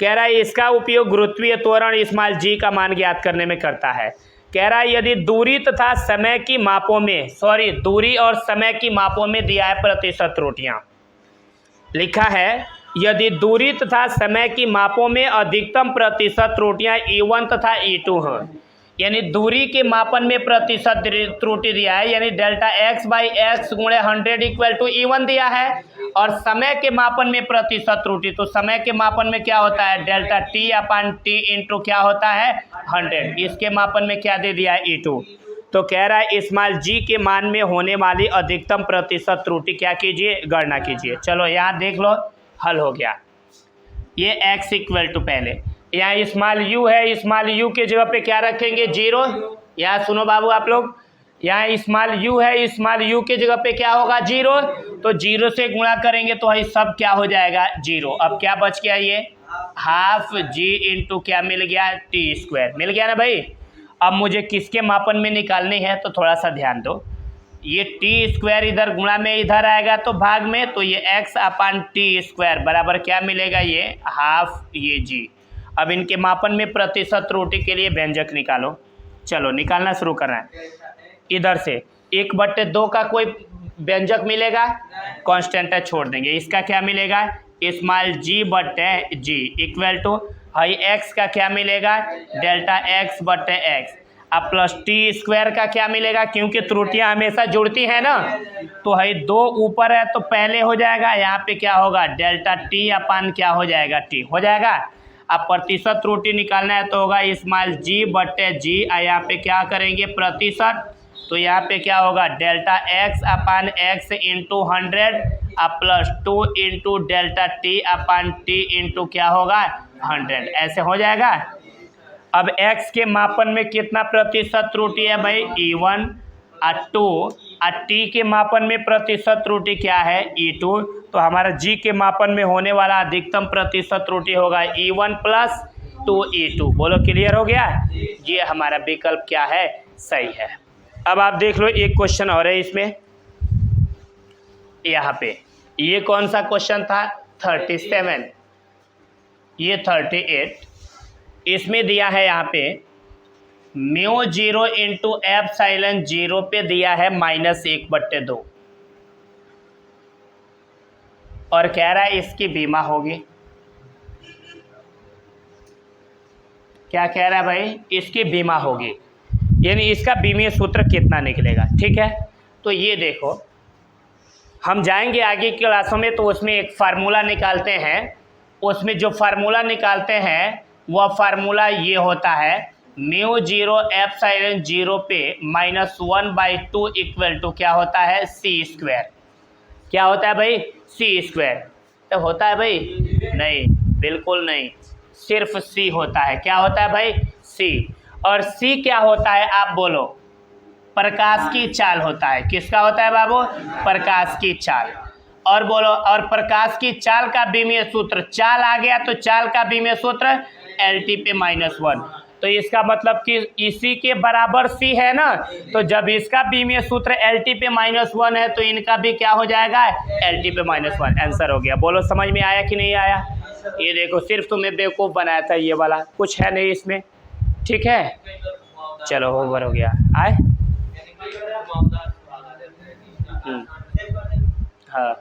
कह रहा है इसका उपयोग गुरुत्वीय त्वरण स्मॉल g का मान ज्ञात करने में करता है। कह रहा है यदि दूरी तथा समय की मापों में, दूरी और समय की मापों में दिया है प्रतिशत त्रुटियां। लिखा है यदि दूरी तथा समय की मापों में अधिकतम प्रतिशत त्रुटियां E1 तथा E2 हैं, यानी दूरी के मापन में प्रतिशत त्रुटि दिया है, यानी डेल्टा x बाई एक्स गुणे 100 इक्वल टू E1 दिया है। और समय के मापन में प्रतिशत त्रुटि, तो समय के मापन में क्या होता है? डेल्टा t अपान t इंटू क्या होता है? 100। इसके मापन में क्या दे दिया है? E2। तो कह रहा है स्मॉल g के मान में होने वाली अधिकतम प्रतिशत त्रुटि क्या कीजिए? गणना कीजिए। चलो यहाँ देख लो, हल हो गया। ये x इक्वल टू, पहले यहाँ स्मॉल u है, स्मॉल u के जगह पे क्या रखेंगे? 0। यहाँ सुनो बाबू आप लोग, यहाँ स्मॉल u है, स्मॉल u के जगह पे क्या होगा? 0। तो 0 से गुणा करेंगे तो ये सब क्या हो जाएगा? 0। अब क्या बच गया? ये हाफ g इंटू क्या मिल गया? t²। मिल गया ना भाई। अब मुझे किसके मापन में निकालनी है, तो थोड़ा सा ध्यान दो। ये t² इधर गुणा में इधर आएगा तो भाग में, तो ये x अपान t² बराबर क्या मिलेगा? ये हाफ ये g। अब इनके मापन में प्रतिशत त्रुटि के लिए व्यंजक निकालो। चलो निकालना शुरू करना है। इधर से 1/2 का कोई व्यंजक मिलेगा? कांस्टेंट है, छोड़ देंगे। इसका क्या मिलेगा? स्मॉल g बट्टे g equal to high x का क्या मिलेगा? डेल्टा x बट्टे x। अब प्लस t² का क्या मिलेगा? क्योंकि त्रुटियां हमेशा जुड़ती हैं ना, तो है 2 ऊपर है तो पहले हो जाएगा, यहाँ पे क्या होगा? डेल्टा t अपान क्या हो जाएगा? t हो जाएगा। अब प्रतिशत त्रुटि निकालना है तो होगा स्मॉल g बट्टे g, यहाँ पे क्या करेंगे? प्रतिशत। तो यहाँ पे क्या होगा? डेल्टा x अपान x इंटू 100 अब प्लस 2 इंटू डेल्टा t अपान t इंटू क्या होगा? 100। ऐसे हो जाएगा। अब x के मापन में कितना प्रतिशत त्रुटि है भाई? E1 और 2 और t के मापन में प्रतिशत त्रुटि क्या है? E2। तो हमारा g के मापन में होने वाला अधिकतम प्रतिशत त्रुटि होगा E1 प्लस 2E2। बोलो क्लियर हो गया? ये हमारा विकल्प क्या है? सही है। अब आप देख लो, एक क्वेश्चन और है इसमें, यहाँ पे ये कौन सा क्वेश्चन था? 37, ये 38। इसमें दिया है यहाँ पे μ0 इंटू एप्सिलॉन 0 पे दिया है -1/2 और कह रहा है इसकी बीमा होगी। क्या कह रहा है भाई? इसकी बीमा होगी, यानी इसका बीमीय सूत्र कितना निकलेगा। ठीक है, तो ये देखो, हम जाएंगे आगे क्लासों में तो उसमें एक फार्मूला निकालते हैं। उसमें जो फार्मूला निकालते हैं वह फार्मूला ये होता है म्यू जीरो एप्सिलॉन जीरो पे -1/2 इक्वल टू क्या होता है सी स्क्वायर। क्या होता है भाई सी स्क्वायर। तो होता है भाई नहीं, बिल्कुल नहीं, सिर्फ सी होता है। क्या होता है भाई सी। और सी क्या होता है आप बोलो, प्रकाश की चाल होता है। किसका होता है बाबू, प्रकाश की चाल। और बोलो, और प्रकाश की चाल का विमीय सूत्र, चाल आ गया तो चाल का विमीय सूत्र LT पे -1। तो इसका मतलब कि इसी के बराबर सी है ना, तो जब इसका विमीय सूत्र LT पे -1 है तो इनका भी क्या हो जाएगा LT पे -1। आंसर हो गया। बोलो समझ में आया कि नहीं आया। ये देखो सिर्फ तुम्हें बेवकूफ़ बनाया था ये वाला, कुछ है नहीं इसमें। ठीक है चलो ओवर हो गया। आए हाँ